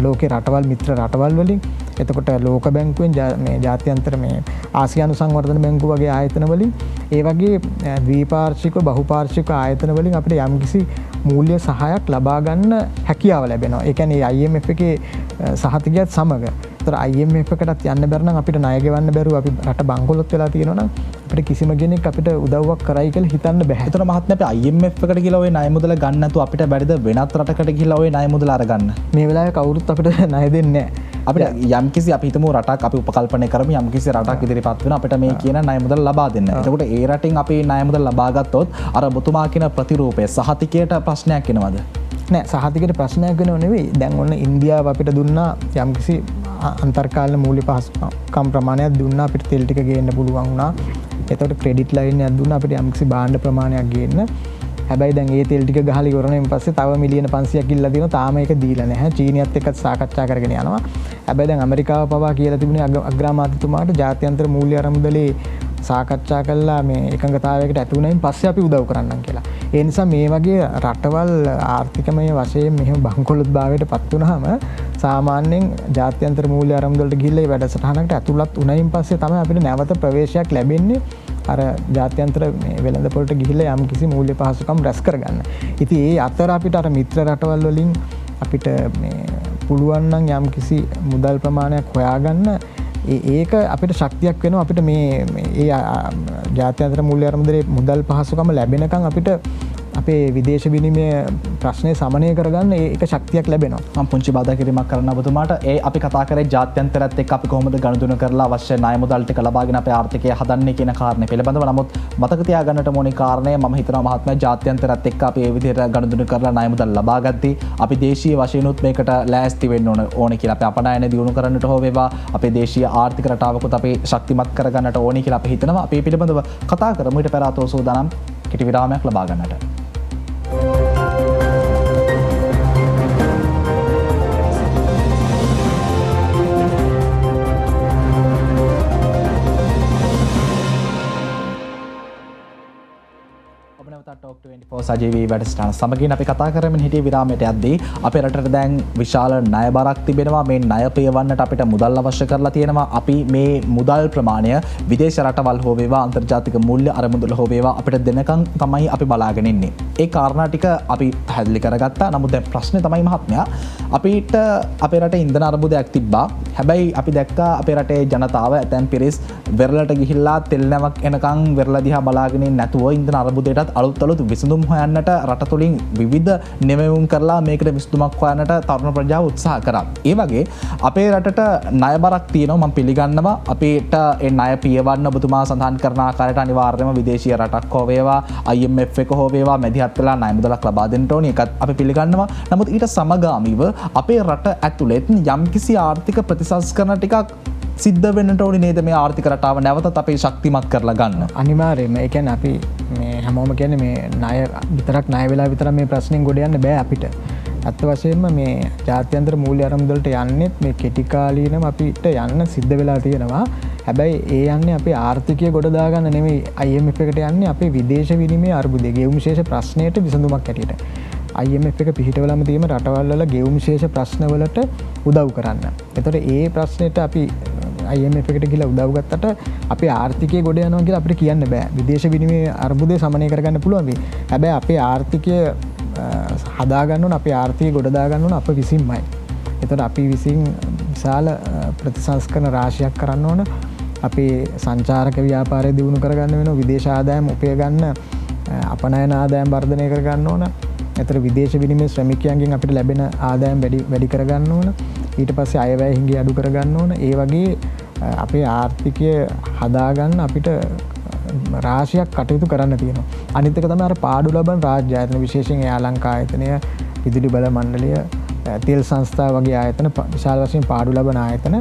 ලෝකේ රටවල් මිත්‍ර රටවල් වලින් එතකොට ලෝක බැංකුවෙන් මේ ජාත්‍යන්තර මේ ආසියානු සංවර්ධන බැංකුව වගේ ආයතන වලින් ඒ වගේ ද්විපාර්ශ්වික බහුපාර්ශ්වික ආයතන වලින් අපිට යම්කිසි මූල්‍ය සහයක් ලබා ගන්න හැකියාව ලැබෙනවා. ඒ කියන්නේ IMF එකේ සහතිකයත් සමග. ඒතර IMF එකටත් යන්න බැර නම් අපිට ණය ගෙවන්න බැරුව අපි රට බංකොලොත් වෙලා තියෙනවා නම් අපිට කිසිම කෙනෙක් අපිට උදව්වක් කරයි කියලා හිතන්න බෑ. ඒතර මහත්මයා අපි IMF එකට ගිහලා ওই ණය මුදල ගන්න නැතුව අපිට බැරිද වෙනත් රටකට ගිහලා ওই ණය මුදල අරගන්න? මේ වෙලාවේ කවුරුත් අපිට ණය දෙන්නේ නැහැ. අපිට යම්කිසි අපි හිතමු රටක් අපි උපකල්පනය කරමු යම්කිසි රටක් ඉදිරිපත් වෙන අපිට මේ කියන ණය මුදල් ලබා දෙන්න. එතකොට ඒ රටින් අපි ණය මුදල් ලබා ගත්තොත් අර ඔබතුමා කියන ප්‍රතිරූපය සහතිකයට ප්‍රශ්නයක් එනවද? නෑ සහතිකයට ප්‍රශ්නයක් වෙනව නෙවෙයි. දැන් ඔන්න ඉන්දියාව අපිට දුන්නා යම්කිසි අන්තර්කාලීන මූල්‍ය පහසුකම් ප්‍රමාණයක් දුන්නා අපිට තෙල් ටික ගේන්න පුළුවන් වුණා. එතකොට ක්‍රෙඩිට් ලයින් එකක් දුන්නා අපිට යම්කිසි භාණ්ඩ ප්‍රමාණයක් ගේන්න. හැබැයි දැන් ඒ තෙල් ටික ගහලා ඉවරනයින් පස්සේ තව මිලියන 500ක් ඉල්ලලා තියෙනවා. තාම ඒක දීලා නැහැ. චීනියත් එක්කත් සාකච්ඡා කරගෙන යනවා. හැබැයි දැන් ඇමරිකාව පවා කියලා තිබුණේ අග්‍රාමාත්‍යතුමාට ජාත්‍යන්තර මූල්‍ය අරමුදලේ සාකච්ඡා කළා මේ එකඟතාවයකට ඇති වුණයින් පස්සේ අපි උදව් කරන්නම් කියලා. ඒ නිසා මේ වගේ රටවල් ආර්ථිකමය වශයෙන් මෙහෙම බංකොලොත් භාවයට පත් වුණාම සාමාන්‍යයෙන් ජාත්‍යන්තර මූල්‍ය අරමුදලට ගිහිල්ලා ඒ වැඩසටහනකට ඇතුළත් වුණයින් පස්සේ තමයි අපිට නැවත ප්‍රවේශයක් ලැබෙන්නේ. අර ජාත්‍යන්තර වෙළඳ පොළට ගිහිල්ලා යම් කිසි මූල්‍ය පහසුකම් රැස් කරගන්න. ඉතින් ඒ අතර අපිට අර මිත්‍ර රටවල් වලින් අපිට මේ පුළුවන් නම් යම් කිසි මුදල් ප්‍රමාණයක් හොයාගන්න ඒක අපිට ශක්තියක් වෙනවා. අපිට මේ ඒ ජාත්‍යන්තර මූල්‍ය අරමුදලේ මුදල් පහසුකම ලැබෙනකන් අපිට අපේ විදේශ විනිමය ප්‍රශ්නය සමනය කරගන්න ඒක ශක්තියක් ලැබෙනවා. මම පුංචි බාධා කිරීමක් කරන්න ඔබතුමාට. ඒ අපි කතා කරේ ජාත්‍යන්තරයත් එක්ක අපි කොහොමද ගනුදෙනු කරලා අවශ්‍ය ණය මුදල් ටික ලබාගෙන අපේ ආර්ථිකය හදන්නේ කියන කාරණේ පිළිබඳව. නමුත් මතක තියාගන්නට ඕනේ කාරණය මම හිතනවා මහත්මයා ජාත්‍යන්තරයත් එක්ක අපි මේ විදිහට ගනුදෙනු කරලා ණය මුදල් ලබා ගත්තී අපි දේශීය වශයෙන්ුත් මේකට ලෑස්ති වෙන්න ඕනේ කියලා. අපි අපනයන දියුණු කරන්නට හෝ වේවා අපේ දේශීය ආර්ථික රටාවකුත් අපි ශක්තිමත් කරගන්නට ඕනේ කියලා අපි හිතනවා. අපි පිළිබඳව කතා කරමු. ඊට පෙර ආතෝ සූදානම් කෙටි විරාමයක් ලබා ගන්නට. ටොක් 24 සජීවී වැඩසටහන සමගින් අපි කතා කරමින් හිටිය විරාමයට යද්දී අපේ රටට දැන් විශාල ණය බරක් තිබෙනවා. මේ ණය පියවන්නට අපිට මුදල් අවශ්‍ය කරලා තියෙනවා. අපි මේ මුදල් ප්‍රමාණය විදේශ රටවල් හෝ වේවා අන්තර්ජාතික මූල්‍ය අරමුදල හෝ වේවා අපිට දෙනකන් තමයි අපි බලාගෙන ඉන්නේ. ඒ කාරණා ටික අපි පැහැදිලි කරගත්තා. නමුත් දැන් ප්‍රශ්නේ තමයි මහත්මයා අපිට අපේ රටේ ඉන්ධන අර්බුදයක් තිබ්බා. හැබැයි අපි දැක්කා අපේ රටේ ජනතාව ඇතැම් පිරිස් වෙරළට ගිහිල්ලා තෙල් නැවක් එනකන් වෙරළ දිහා බලාගෙන ඉන්නේ නැතුව ඉන්ධන අර්බුදයටත් අලුත් විසඳුම් හොයන්නට රට තුළින් විවිධ නෙමෙවුම් කරලා මේකට විසඳුමක් හොයන්නට තරුණ ප්‍රජාව උත්සාහ කරා. ඒ වගේ අපේ රටට ණය බරක් තියෙනවා. මම පිළිගන්නවා අපිට ඒ ණය පියවන්න ඔබතුමා සඳහන් කරන ආකාරයට අනිවාර්යයෙන්ම විදේශීය රටක් හෝ වේවා IMF එක හෝ වේවා මැදිහත් වෙලා ණය මුදලක් ලබා දෙන්න ඕනේ. ඒකත් අපි පිළිගන්නවා. නමුත් ඊට සමගාමීව අපේ රට ඇතුළෙත් යම්කිසි ආර්ථික ප්‍රතිසංස්කරණ ටිකක් සිද්ධ වෙන්නට ඕනේ නේද මේ ආර්ථික රටාව නැවතත් අපේ ශක්තිමත් කරලා ගන්න. අනිවාර්යයෙන්ම. ඒ කියන්නේ අපි මේ හැමෝම කියන්නේ මේ ණය විතරක් ණය වෙලා විතරක් මේ ප්‍රශ්نين ගොඩ යන්න බෑ අපිට. අත් වශයෙන්ම මේ ජාත්‍යන්තර මූල්‍ය අරමුදලට යන්නෙත් මේ කෙටි කාලීනව අපිට යන්න සිද්ධ වෙලා තියෙනවා. හැබැයි ඒ යන්නේ අපේ ආර්ථිකය ගොඩ දාගන්න නෙමෙයි. IMF එකට යන්නේ අපේ විදේශ විනිමය අර්බුදය ගෙවුම් ශේෂ ප්‍රශ්නයට විසඳුමක් ඇටියට. IMF එක පිහිටවලම තියෙන රටවල් වල ගෙවුම් ශේෂ ප්‍රශ්නවලට උදව් කරන්න. එතකොට ඒ ප්‍රශ්නෙට අපි IMF එකට ගිහලා උදව් ගත්තට අපේ ආර්ථිකය ගොඩ යනවා කියලා අපිට කියන්න බෑ. විදේශ විනිමය අර්බුදය සමනය කරගන්න පුළුවන් වෙයි. හැබැයි අපේ ආර්ථිකය හදාගන්න ඕන අපේ ආර්ථිකය ගොඩ දාගන්න ඕන අප විසින්මයි. එතකොට අපි විසින් විශාල ප්‍රතිසංස්කරණ රාශියක් කරන්න ඕන. අපේ සංචාරක ව්‍යාපාරය දියුණු කරගන්න වෙනවා. විදේශ ආදායම් උපය ගන්න අපනයන ආදායම් වර්ධනය කරගන්න ඕන. එතකොට විදේශ විනිමය ශ්‍රමිකයන්ගෙන් අපිට ලැබෙන ආදායම් වැඩි කරගන්න ඕන. ඊට පස්සේ අයවැය හිඟි අඩු කරගන්න ඕන. ඒ වගේ අපේ ආර්ථිකය හදාගන්න අපිට රාශියක් කටයුතු කරන්න තියෙනවා. අනිත් එක තමයි අර පාඩු ලබන රාජ්‍ය ආයතන විශේෂයෙන් යාලංකා ආයතනය, විදුලි බල මණ්ඩලය, තෙල් සංස්ථා වගේ ආයතන විශාල වශයෙන් පාඩු ලබන ආයතන.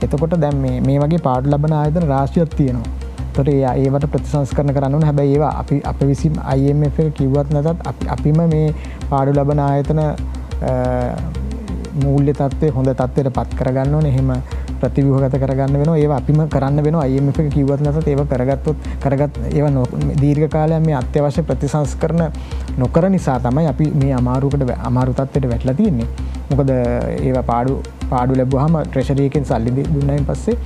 එතකොට දැන් මේ වගේ පාඩු ලබන ආයතන රාශියක් තියෙනවා. එතකොට ඒවට ප්‍රතිසංස්කරණ කරන්න ඕන. හැබැයි ඒවා අපි විසින් IMF එක කිව්වත් නැතත් අපිම මේ පාඩු ලබන ආයතන මූල්‍ය තත්ත්වය හොඳ තත්ත්වයට පත් කරගන්න ඕනේ. එහෙම ප්‍රතිව්‍යුහගත කරගන්න වෙනවා. ඒවා අපිම කරන්න වෙනවා. IMF එක කිව්වත් නැතත් ඒවා කරගත් ඒවා දීර්ඝ කාලයක් මේ අත්‍යවශ්‍ය ප්‍රතිසංස්කරණ නොකර නිසා තමයි අපි මේ අමාරු තත්ත්වයට වැටලා තියෙන්නේ. මොකද ඒවා පාඩු ලැබුවාම ට්‍රෙෂරි එකෙන් සල්ලි දුන්නායින් පස්සේ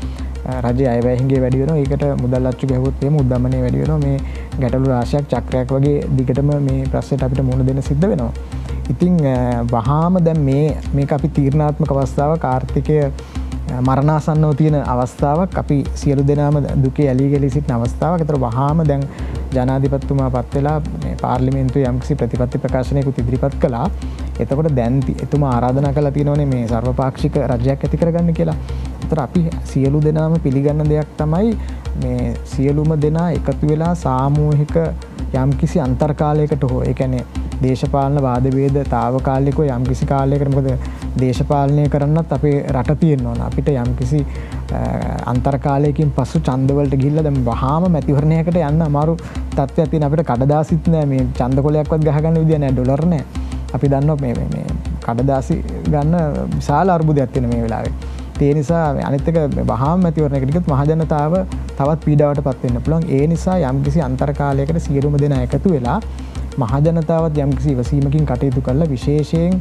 රජයේ අයවැයහිගේ වැඩි වෙනවා. ඒකට මුදල් අච්චු ගැහුවොත් එහෙම උද්දමනය වැඩි වෙනවා. මේ ගැටලු රාශියක් චක්‍රයක් වගේ දිගටම මේ ප්‍රශ්නෙට අපිට මුහුණ දෙන්න සිද්ධ වෙනවා. ඉතින් වහාම දැන් මේක අපි තීරණාත්මක අවස්ථාවක්, ආර්ථිකය මරණාසන්නව තියෙන අවස්ථාවක්, අපි සියලු දෙනාම දුකේ ඇලී ගලී සිටින අවස්ථාවක්. ඒතර වහාම දැන් ජනාධිපතිතුමා පත් වෙලා මේ පාර්ලිමේන්තුවේ යම්කිසි ප්‍රතිපත්ති ප්‍රකාශනයකුත් ඉදිරිපත් කළා. එතකොට දැන් එතුමා ආරාධනා කළා තියෙනවනේ මේ සර්වපාක්ෂික රජයක් ඇති කරගන්න කියලා. ඒතර අපි සියලු දෙනාම පිළිගන්න දෙයක් තමයි මේ සියලුම දෙනා එකතු වෙලා සාමූහික යම්කිසි අන්තර්කාලයකට හෝ, ඒ කියන්නේ දේශපාලන වාද වේද తాවකාලිකව යම්කිසි කාලයකට, මොකද දේශපාලනය කරන්නත් අපේ රට තියෙන්න ඕන. අපිට යම්කිසි අන්තර්කාලයකින් පසු ඡන්දවලට ගිහිල්ලා දැන් වහාම මැතිවරණයකට යන්න අමාරු තත්ත්වයක් තියෙන. අපිට කඩදාසිත් නෑ, මේ ඡන්ද කොලයක්වත් ගහගන්න විදිය නෑ, ඩොලර් නෑ. අපි දන්නවා මේ කඩදාසි ගන්න විශාල අර්බුදයක් තියෙන මේ වෙලාවේ. ඒ නිසා අනිත් එක වහාම මැතිවරණයකට ගියොත් මහජනතාව තවත් පීඩාවට පත් වෙන්න පුළුවන්. ඒ නිසා යම්කිසි අන්තර්කාලයකට සියලුම දෙනා එකතු වෙලා මහජනතාවත් යම්කිසි ඉවසීමකින් කටයුතු කරලා, විශේෂයෙන්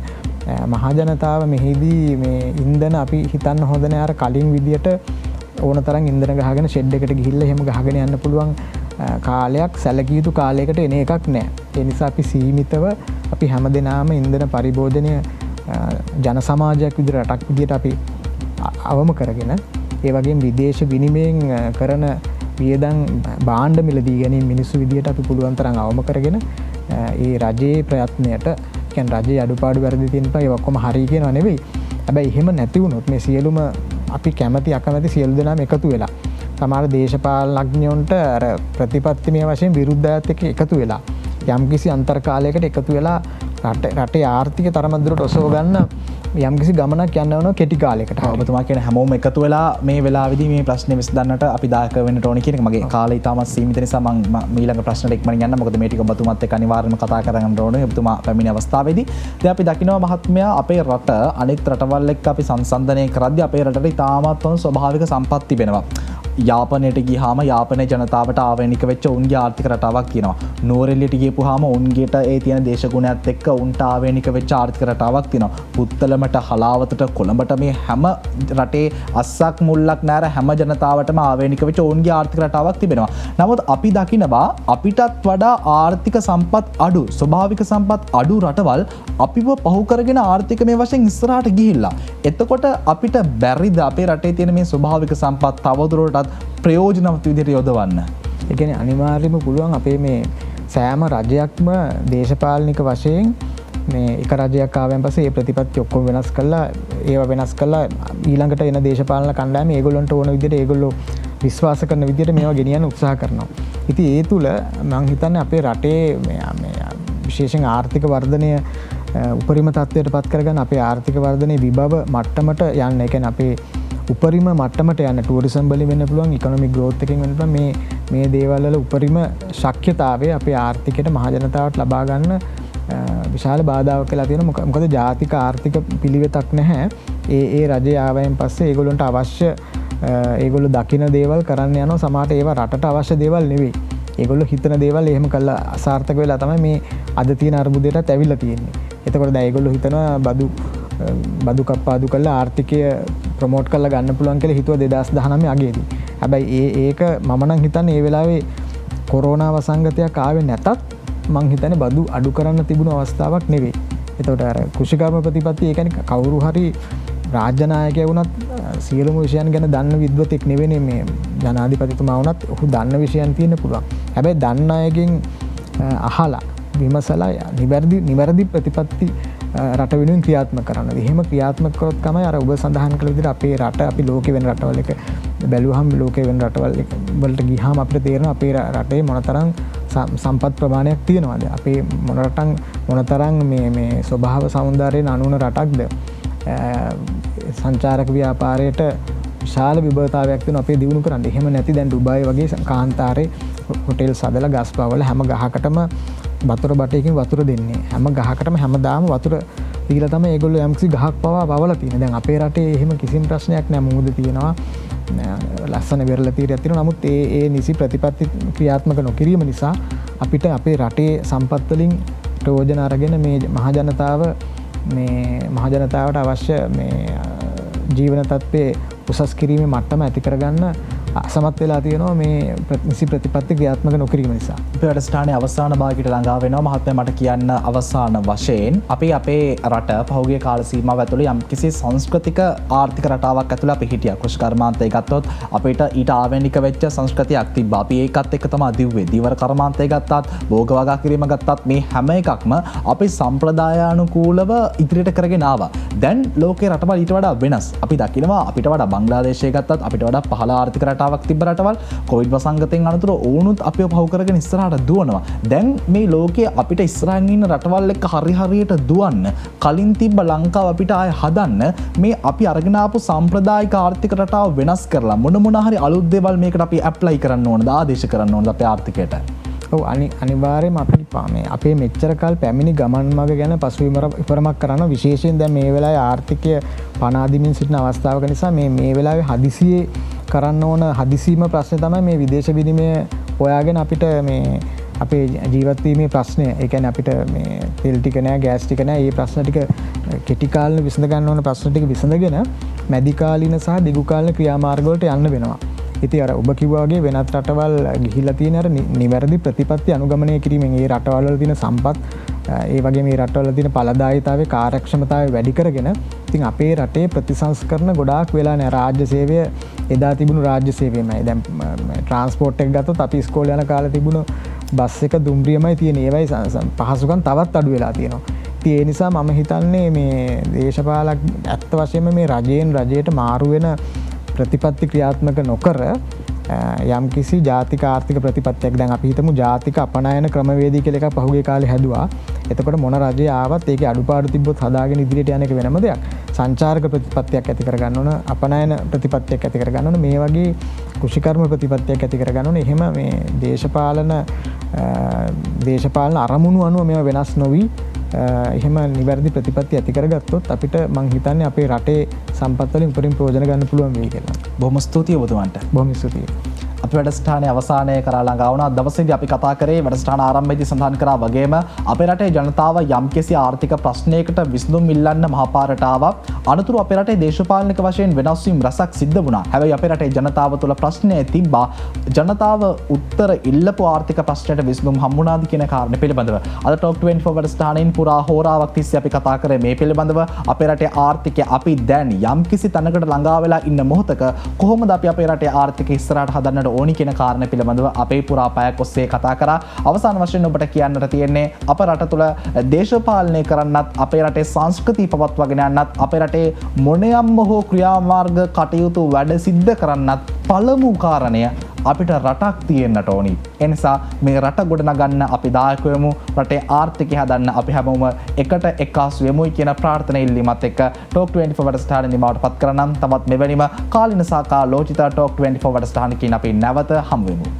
මහජනතාව මෙහිදී මේ ඉන්ධන අපි හිතන්න හොඳ නෑ අර කලින් විදියට ඕන තරම් ඉන්ධන ගහගෙන ෂෙඩ් එකට ගිහිල්ලා එහෙම ගහගෙන යන්න පුළුවන් කාලයක්, සැලකිය යුතු කාලයකට එන එකක් නෑ. ඒ නිසා අපි සීමිතව අපි හැමදෙනාම ඉන්ධන පරිභෝජනය ජන සමාජයක් විදිහට, රටක් විදිහට අපි අවම කරගෙන, ඒ වගේම විදේශ විනිමයෙන් කරන වියදම් භාණ්ඩ මිලදී ගැනීම මිනිස්සු විදිහට අපි පුළුවන් තරම් අවම කරගෙන ඒ රජයේ ප්‍රයත්නයට, කියන්නේ රජයේ අඩුපාඩු වැරදි තියෙනවා ඒ ඔක්කොම හරි කියනවා නෙවෙයි. හැබැයි එහෙම නැති වුණොත් මේ සියලුම අපි කැමති අකමැති සියලු දෙනාම එකතු වෙලා සමහර දේශපාලනඥයන්ට අර ප්‍රතිපත්තිමය වශයෙන් විරුද්ධයත් එක්ක එකතු වෙලා යම්කිසි අන්තර්කාලයකට එකතු වෙලා රටේ ආර්ථික තරමක් දුරට ඔසව ගන්න යම්කිසි ගමනක් යන්න වෙනවා කෙටි කාලයකට. ඔබතුමා කියන හැමෝම එකතු වෙලා මේ වෙලාවේදී මේ ප්‍රශ්නේ විසඳන්නට අපි දායක වෙන්නට ඕනේ කියන එක. මගේ කාලය ඉතාමත් සීමිත නිසා මම ඊළඟ ප්‍රශ්නට ඉක්මනින් යන්න. මොකද මේ ටික ඔබතුමාත් එක්ක අනිවාර්යයෙන්ම කතා කරගන්න ඕනේ. ඔබතුමා පැමිණි අවස්ථාවේදී දැන් අපි දකිනවා මහත්මයා, අපේ රට අනෙක් රටවල් එක්ක අපි සංසන්දනය කරද්දී අපේ රටට ඉතාමත් වන ස්වභාවික සම්පත් තිබෙනවා. යාපනයට ගියාම යාපනයේ ජනතාවට ආවේනික වෙච්ච උන්ගේ ආර්ථික රටාවක් තියෙනවා. නෝරෙල්ලියට ගියපුවාම උන්ගේට ඒ තියෙන දේශගුණයත් එක්ක උන්ට ආවේනික වෙච්ච ආර්ථික රටාවක් තියෙනවා. පුත්තලමට, හලාවතට, කොළඹට මේ හැම රටේ අස්සක් මුල්ලක් නැර හැම ජනතාවටම ආවේනික වෙච්ච උන්ගේ ආර්ථික රටාවක් තිබෙනවා. නමුත් අපි දකිනවා අපිටත් වඩා ආර්ථික සම්පත් අඩු, ස්වභාවික සම්පත් අඩු රටවල් අපිව පහු කරගෙන ආර්ථිකමය වශයෙන් ඉස්සරහට ගිහිල්ලා. එතකොට අපිට බැරිද අපේ රටේ තියෙන මේ ස්වභාවික සම්පත් තවදුරටත් ප්‍රයෝජනවත් විදිහට යොදවන්න? ඒ කියන්නේ අනිවාර්යයෙන්ම පුළුවන්. අපේ මේ සෑම රජයක්ම දේශපාලනික වශයෙන් මේ එක රජයක් ආවෙන් පස්සේ ඒ ප්‍රතිපත්ති ඔක්කොම වෙනස් කරලා, ඒවා වෙනස් කරලා ඊළඟට එන දේශපාලන කණ්ඩායම ඒගොල්ලන්ට ඕන විදිහට, ඒගොල්ලෝ විශ්වාස කරන විදිහට මේවා ගෙනියන්න උත්සාහ කරනවා. ඉතින් ඒ තුල මම හිතන්නේ අපේ රටේ මේ විශේෂයෙන් ආර්ථික වර්ධනය උපරිම තත්ත්වයට පත් කරගන්න, අපේ ආර්ථික වර්ධනයේ විභව මට්ටමට යන්න, ඒ කියන්නේ අපේ උපරිම මට්ටමට යන්න, ටූරිසම් වලින් වෙන්න පුළුවන්, ඉකොනොමික් ග්‍රෝත් එකකින් වෙන්න පුළුවන්, මේ දේවල් වල උපරිම ශක්්‍යතාවය අපේ ආර්ථිකයට, මහජනතාවට ලබා ගන්න විශාල බාධාවක් වෙලා තියෙනවා. මොකද ජාතික ආර්ථික පිළිවෙතක් නැහැ. ඒ රජය ආවයින් පස්සේ ඒගොල්ලන්ට අවශ්‍ය ඒගොල්ලෝ දකින දේවල් කරන්න යනවා. සමහරට ඒවා රටට අවශ්‍ය දේවල් නෙවෙයි. ඒගොල්ලෝ හිතන දේවල් එහෙම කළා අසාර්ථක වෙලා තමයි මේ අද තියෙන අර්බුදයටත් ඇවිල්ලා තියෙන්නේ. එතකොට දැන් ඒගොල්ලෝ හිතනවා බදු කප්පාදු කරලා ආර්ථිකය ප්‍රොමෝට් කරලා ගන්න පුළුවන් කියලා හිතුවා 2019 අගේදී. හැබැයි ඒක මම නම් හිතන්නේ ඒ වෙලාවේ කොරෝනා වසංගතයක් ආවේ නැතත් මං හිතන්නේ බදු අඩු කරන්න තිබුණු අවස්ථාවක් නෙවෙයි. එතකොට අර කෘෂිකර්ම ප්‍රතිපත්ති, ඒ කියන්නේ කවුරු හරි රාජ්‍ය නායකයා වුණත් සියලුම විෂයන් ගැන දන්න විද්වතෙක් නෙවෙයි මේ ජනාධිපතිතුමා වුණත්. ඔහු දන්න විෂයන් තියෙන්න පුළුවන්. හැබැයි දන්න අයගෙන් අහලා විමසලා නිවැරදි ප්‍රතිපත්ති රට වෙනුවෙන් ක්‍රියාත්මක කරනවා. එහෙම ක්‍රියාත්මක කරොත් තමයි අර ඔබ සඳහන් කළ විදිහට අපේ රට අපි ලෝකෙ වෙන රටවල් එක බැලුවහම, ලෝකෙ වෙන රටවල් වලට ගියාම අපිට තේරෙනවා අපේ රටේ මොනතරම් සම්පත් ප්‍රමාණයක් තියෙනවද, අපේ මොනතරම් මේ ස්වභාව සෞන්දර්යයෙන් අනුන රටක්ද, සංචාරක ව්‍යාපාරයට විශාල විභවතාවයක් තියෙනවා අපේ දියුණු කරන්න. එහෙම නැති දැන් ඩුබායි වගේ කාන්තාරේ හොටෙල් සදලා ගස් පවල හැම ගහකටම වතුර බටයකින් වතුර දෙන්නේ. හැම ගහකටම හැමදාම වතුර දීලා තමයි ඒගොල්ලෝ යම්කිසි ගහක් පවලා තියෙන්නේ. දැන් අපේ රටේ එහෙම කිසිම ප්‍රශ්නයක් නැහැ. මුහුද තියෙනවා, ලස්සන වෙරළ තීරයක් තියෙනවා. නමුත් ඒ නිසි ප්‍රතිපත්ති ක්‍රියාත්මක නොකිරීම නිසා අපිට අපේ රටේ සම්පත් වලින් ප්‍රයෝජන අරගෙන මේ මහජනතාවට අවශ්‍ය මේ ජීවන තත්ත්වයේ උසස් කිරීමේ මට්ටම ඇති කරගන්න අසමත් වෙලා තියෙනවා මේ නිසි ප්‍රතිපත්ති ක්‍රියාත්මක නොකිරීම නිසා. අපේ වැඩසටහනේ අවසාන භාගයට ළඟා වෙනවා. මහත්මයා මට කියන්න අවසාන වශයෙන් අපි අපේ රට පහුගිය කාල සීමාව ඇතුළේ යම්කිසි සංස්කෘතික ආර්ථික රටාවක් ඇතුළේ අපි හිටියා. කෘෂි කර්මාන්තය ගත්තොත් අපිට ඊට ආවේනික වෙච්ච සංස්කෘතියක් තිබ්බා. අපි ඒකත් එක්ක තමයි දිව්වේ. දීවර කර්මාන්තය ගත්තත්, භෝග වගා කිරීම ගත්තත් මේ හැම එකක්ම අපි සම්ප්‍රදායානුකූලව ඉදිරියට කරගෙන ආවා. දැන් ලෝකේ රටවල් ඊට වඩා වෙනස්. අපි දකිනවා අපිට වඩා බංග්ලාදේශය ගත්තත් අපිට වඩා පහළ ආර්ථික රටාවක් තිබ්බ රටවල් කොවිඩ් වසංගතයෙන් අනතුරු ඕනුත් අපිව පහු කරගෙන ඉස්සරහට දුවනවා. දැන් මේ ලෝකයේ අපිට ඉස්සරහින් ඉන්න රටවල් එක්ක හරියට දුවන්න කලින් තිබ්බ ලංකාව අපිට ආය හදන්න මේ අපි අරගෙන ආපු සම්ප්‍රදායික ආර්ථික රටාව වෙනස් කරලා මොන හරි අලුත් දේවල් මේකට අපි ඇප්ලයි කරන්න ඕනද, ආදේශ කරන්න ඕනද අපේ ආර්ථිකයට? ඔව් අනිවාර්යයෙන්ම අපේ මෙච්චර කල් පැමිණි ගමන් මඟ ගැන පසුවිමරමක් කරන්න, විශේෂයෙන් දැන් මේ වෙලාවේ ආර්ථිකය පනාදිමින් සිටින අවස්ථාවක නිසා මේ වෙලාවේ හදිසියේ කරන්න ඕන හදිසීම ප්‍රශ්නේ තමයි මේ විදේශ විනිමය හොයාගෙන අපිට මේ අපේ ජීවත් වීමේ ප්‍රශ්නය. ඒ කියන්නේ අපිට මේ තෙල් ටික නැහැ, ගෑස් ටික නැහැ. මේ ප්‍රශ්න ටික කෙටි කාලින විසඳ ගන්න ඕන ප්‍රශ්න ටික විසඳගෙන මැදි කාලින සහ දිගු කාලින ක්‍රියාමාර්ග වලට යන්න වෙනවා. ඉතින් අර ඔබ කිව්වා වගේ වෙනත් රටවල් ගිහිලා තියෙන අර නිවැරදි ප්‍රතිපත්ති අනුගමනය කිරීමෙන් ඒ රටවල් වල තියෙන සම්පත්, ඒ වගේ මේ රටවල තියෙන ඵලදායීතාවය, කාර්යක්ෂමතාවය වැඩි කරගෙන ඉතින් අපේ රටේ ප්‍රතිසංස්කරණ ගොඩාක් වෙලා නැහැ. රාජ්‍ය සේවය එදා තිබුණු රාජ්‍ය සේවයමයි. දැන් ට්‍රාන්ස්පෝර්ට් එක ගත්තොත් අපි ඉස්කෝලේ යන කාලේ තිබුණු බස් එක දුම්රියමයි තියෙන. ඒවයි පහසුකම් තවත් අඩු වෙලා තියෙනවා. ඉතින් ඒ නිසා මම හිතන්නේ මේ දේශපාලක ඇත්ත වශයෙන්ම මේ රජයට මාරු වෙන ප්‍රතිපත්ති ක්‍රියාත්මක නොකර යම්කිසි ජාතික ආර්ථික ප්‍රතිපත්තියක්, දැන් අපි හිතමු ජාතික අපනයන ක්‍රමවේදී කියලා එකක් පහුගිය කාලේ හැදුවා. එතකොට මොන රජය ආවත් ඒකේ අඩුපාඩු තිබ්බොත් හදාගෙන ඉදිරියට යන එක වෙනම දෙයක්. සංචාරක ප්‍රතිපත්තියක් ඇති කරගන්න ඕන, අපනයන ප්‍රතිපත්තියක් ඇති කරගන්න ඕන, මේ වගේ කෘෂිකර්ම ප්‍රතිපත්තියක් ඇති කරගන්න ඕන. එහෙම මේ දේශපාලන අරමුණු අනුව මේවා වෙනස් නොවි එහෙම නිවැරදි ප්‍රතිපත්ති ඇති කරගත්තොත් අපිට මං හිතන්නේ අපේ රටේ සම්පත් වලින් උපරිම ප්‍රයෝජන ගන්න පුළුවන් වෙයි කියලා. බොහොම ස්තුතියි ඔබතුමන්ට. බොහොම ස්තුතියි. අපි වැඩසටහනේ අවසානය කරා ළඟා වුණා. දවසේදී අපි කතා කරේ වැඩසටහන ආරම්භයේදී සඳහන් කරා වගේම අපේ රටේ ජනතාව යම්කිසි ආර්ථික ප්‍රශ්නයකට විසඳුම් ඉල්ලන්න මහපාරට ආවා. අනතුරු අපේ රටේ දේශපාලනික වශයෙන් වෙනස් වීම් රසක් සිද්ධ වුණා. හැබැයි අපේ රටේ ජනතාව තුළ ප්‍රශ්නය තිබ්බා. ජනතාව උත්තර ඉල්ලපු ආර්ථික ප්‍රශ්නයට විසඳුම් හම්බුණාද කියන කාරණේ පිළිබඳව අද Talk 24 වැඩසටහනින් පුරා හෝරාවක් තිස්සේ අපි කතා කරේ මේ පිළිබඳව. අපේ රටේ ආර්ථිකය අපි දැන් යම්කිසි තැනකට ළඟා වෙලා ඉන්න මොහොතක කොහොමද අපි අපේ රටේ ආර්ථිකය ඉස්සරහට හදන්නට ඕනි කියන කාරණේ පිළිබඳව අපේ පුරා පැයක් ඔස්සේ කතා කරා. අවසාන වශයෙන් ඔබට කියන්නට තියෙන්නේ අප රට තුළ දේශපාලනය කරන්නත්, අපේ රටේ සංස්කෘතිය පවත්වාගෙන යන්නත්, අපේ රටේ මොනියම්ම හෝ ක්‍රියාමාර්ග කටයුතු වැඩ සිද්ධ කරන්නත් පළමු කාරණය අපිට රටක් තියෙන්නට ඕනි. ඒ නිසා මේ රට ගොඩනගන්න අපි දායක වෙමු. රටේ ආර්ථිකය හදන්න අපි හැමෝම එකට එක්කාසු වෙමුයි කියන ප්‍රාර්ථනා ඉල්ලීමත් එක්ක Talk 24 වැඩසටහන නිමවට පත් කරනම් තවත් මෙවැනිම කාලින සහ කාලෝචිත Talk 24 වැඩසටහනකින් අපි නැවත හමු වෙමු.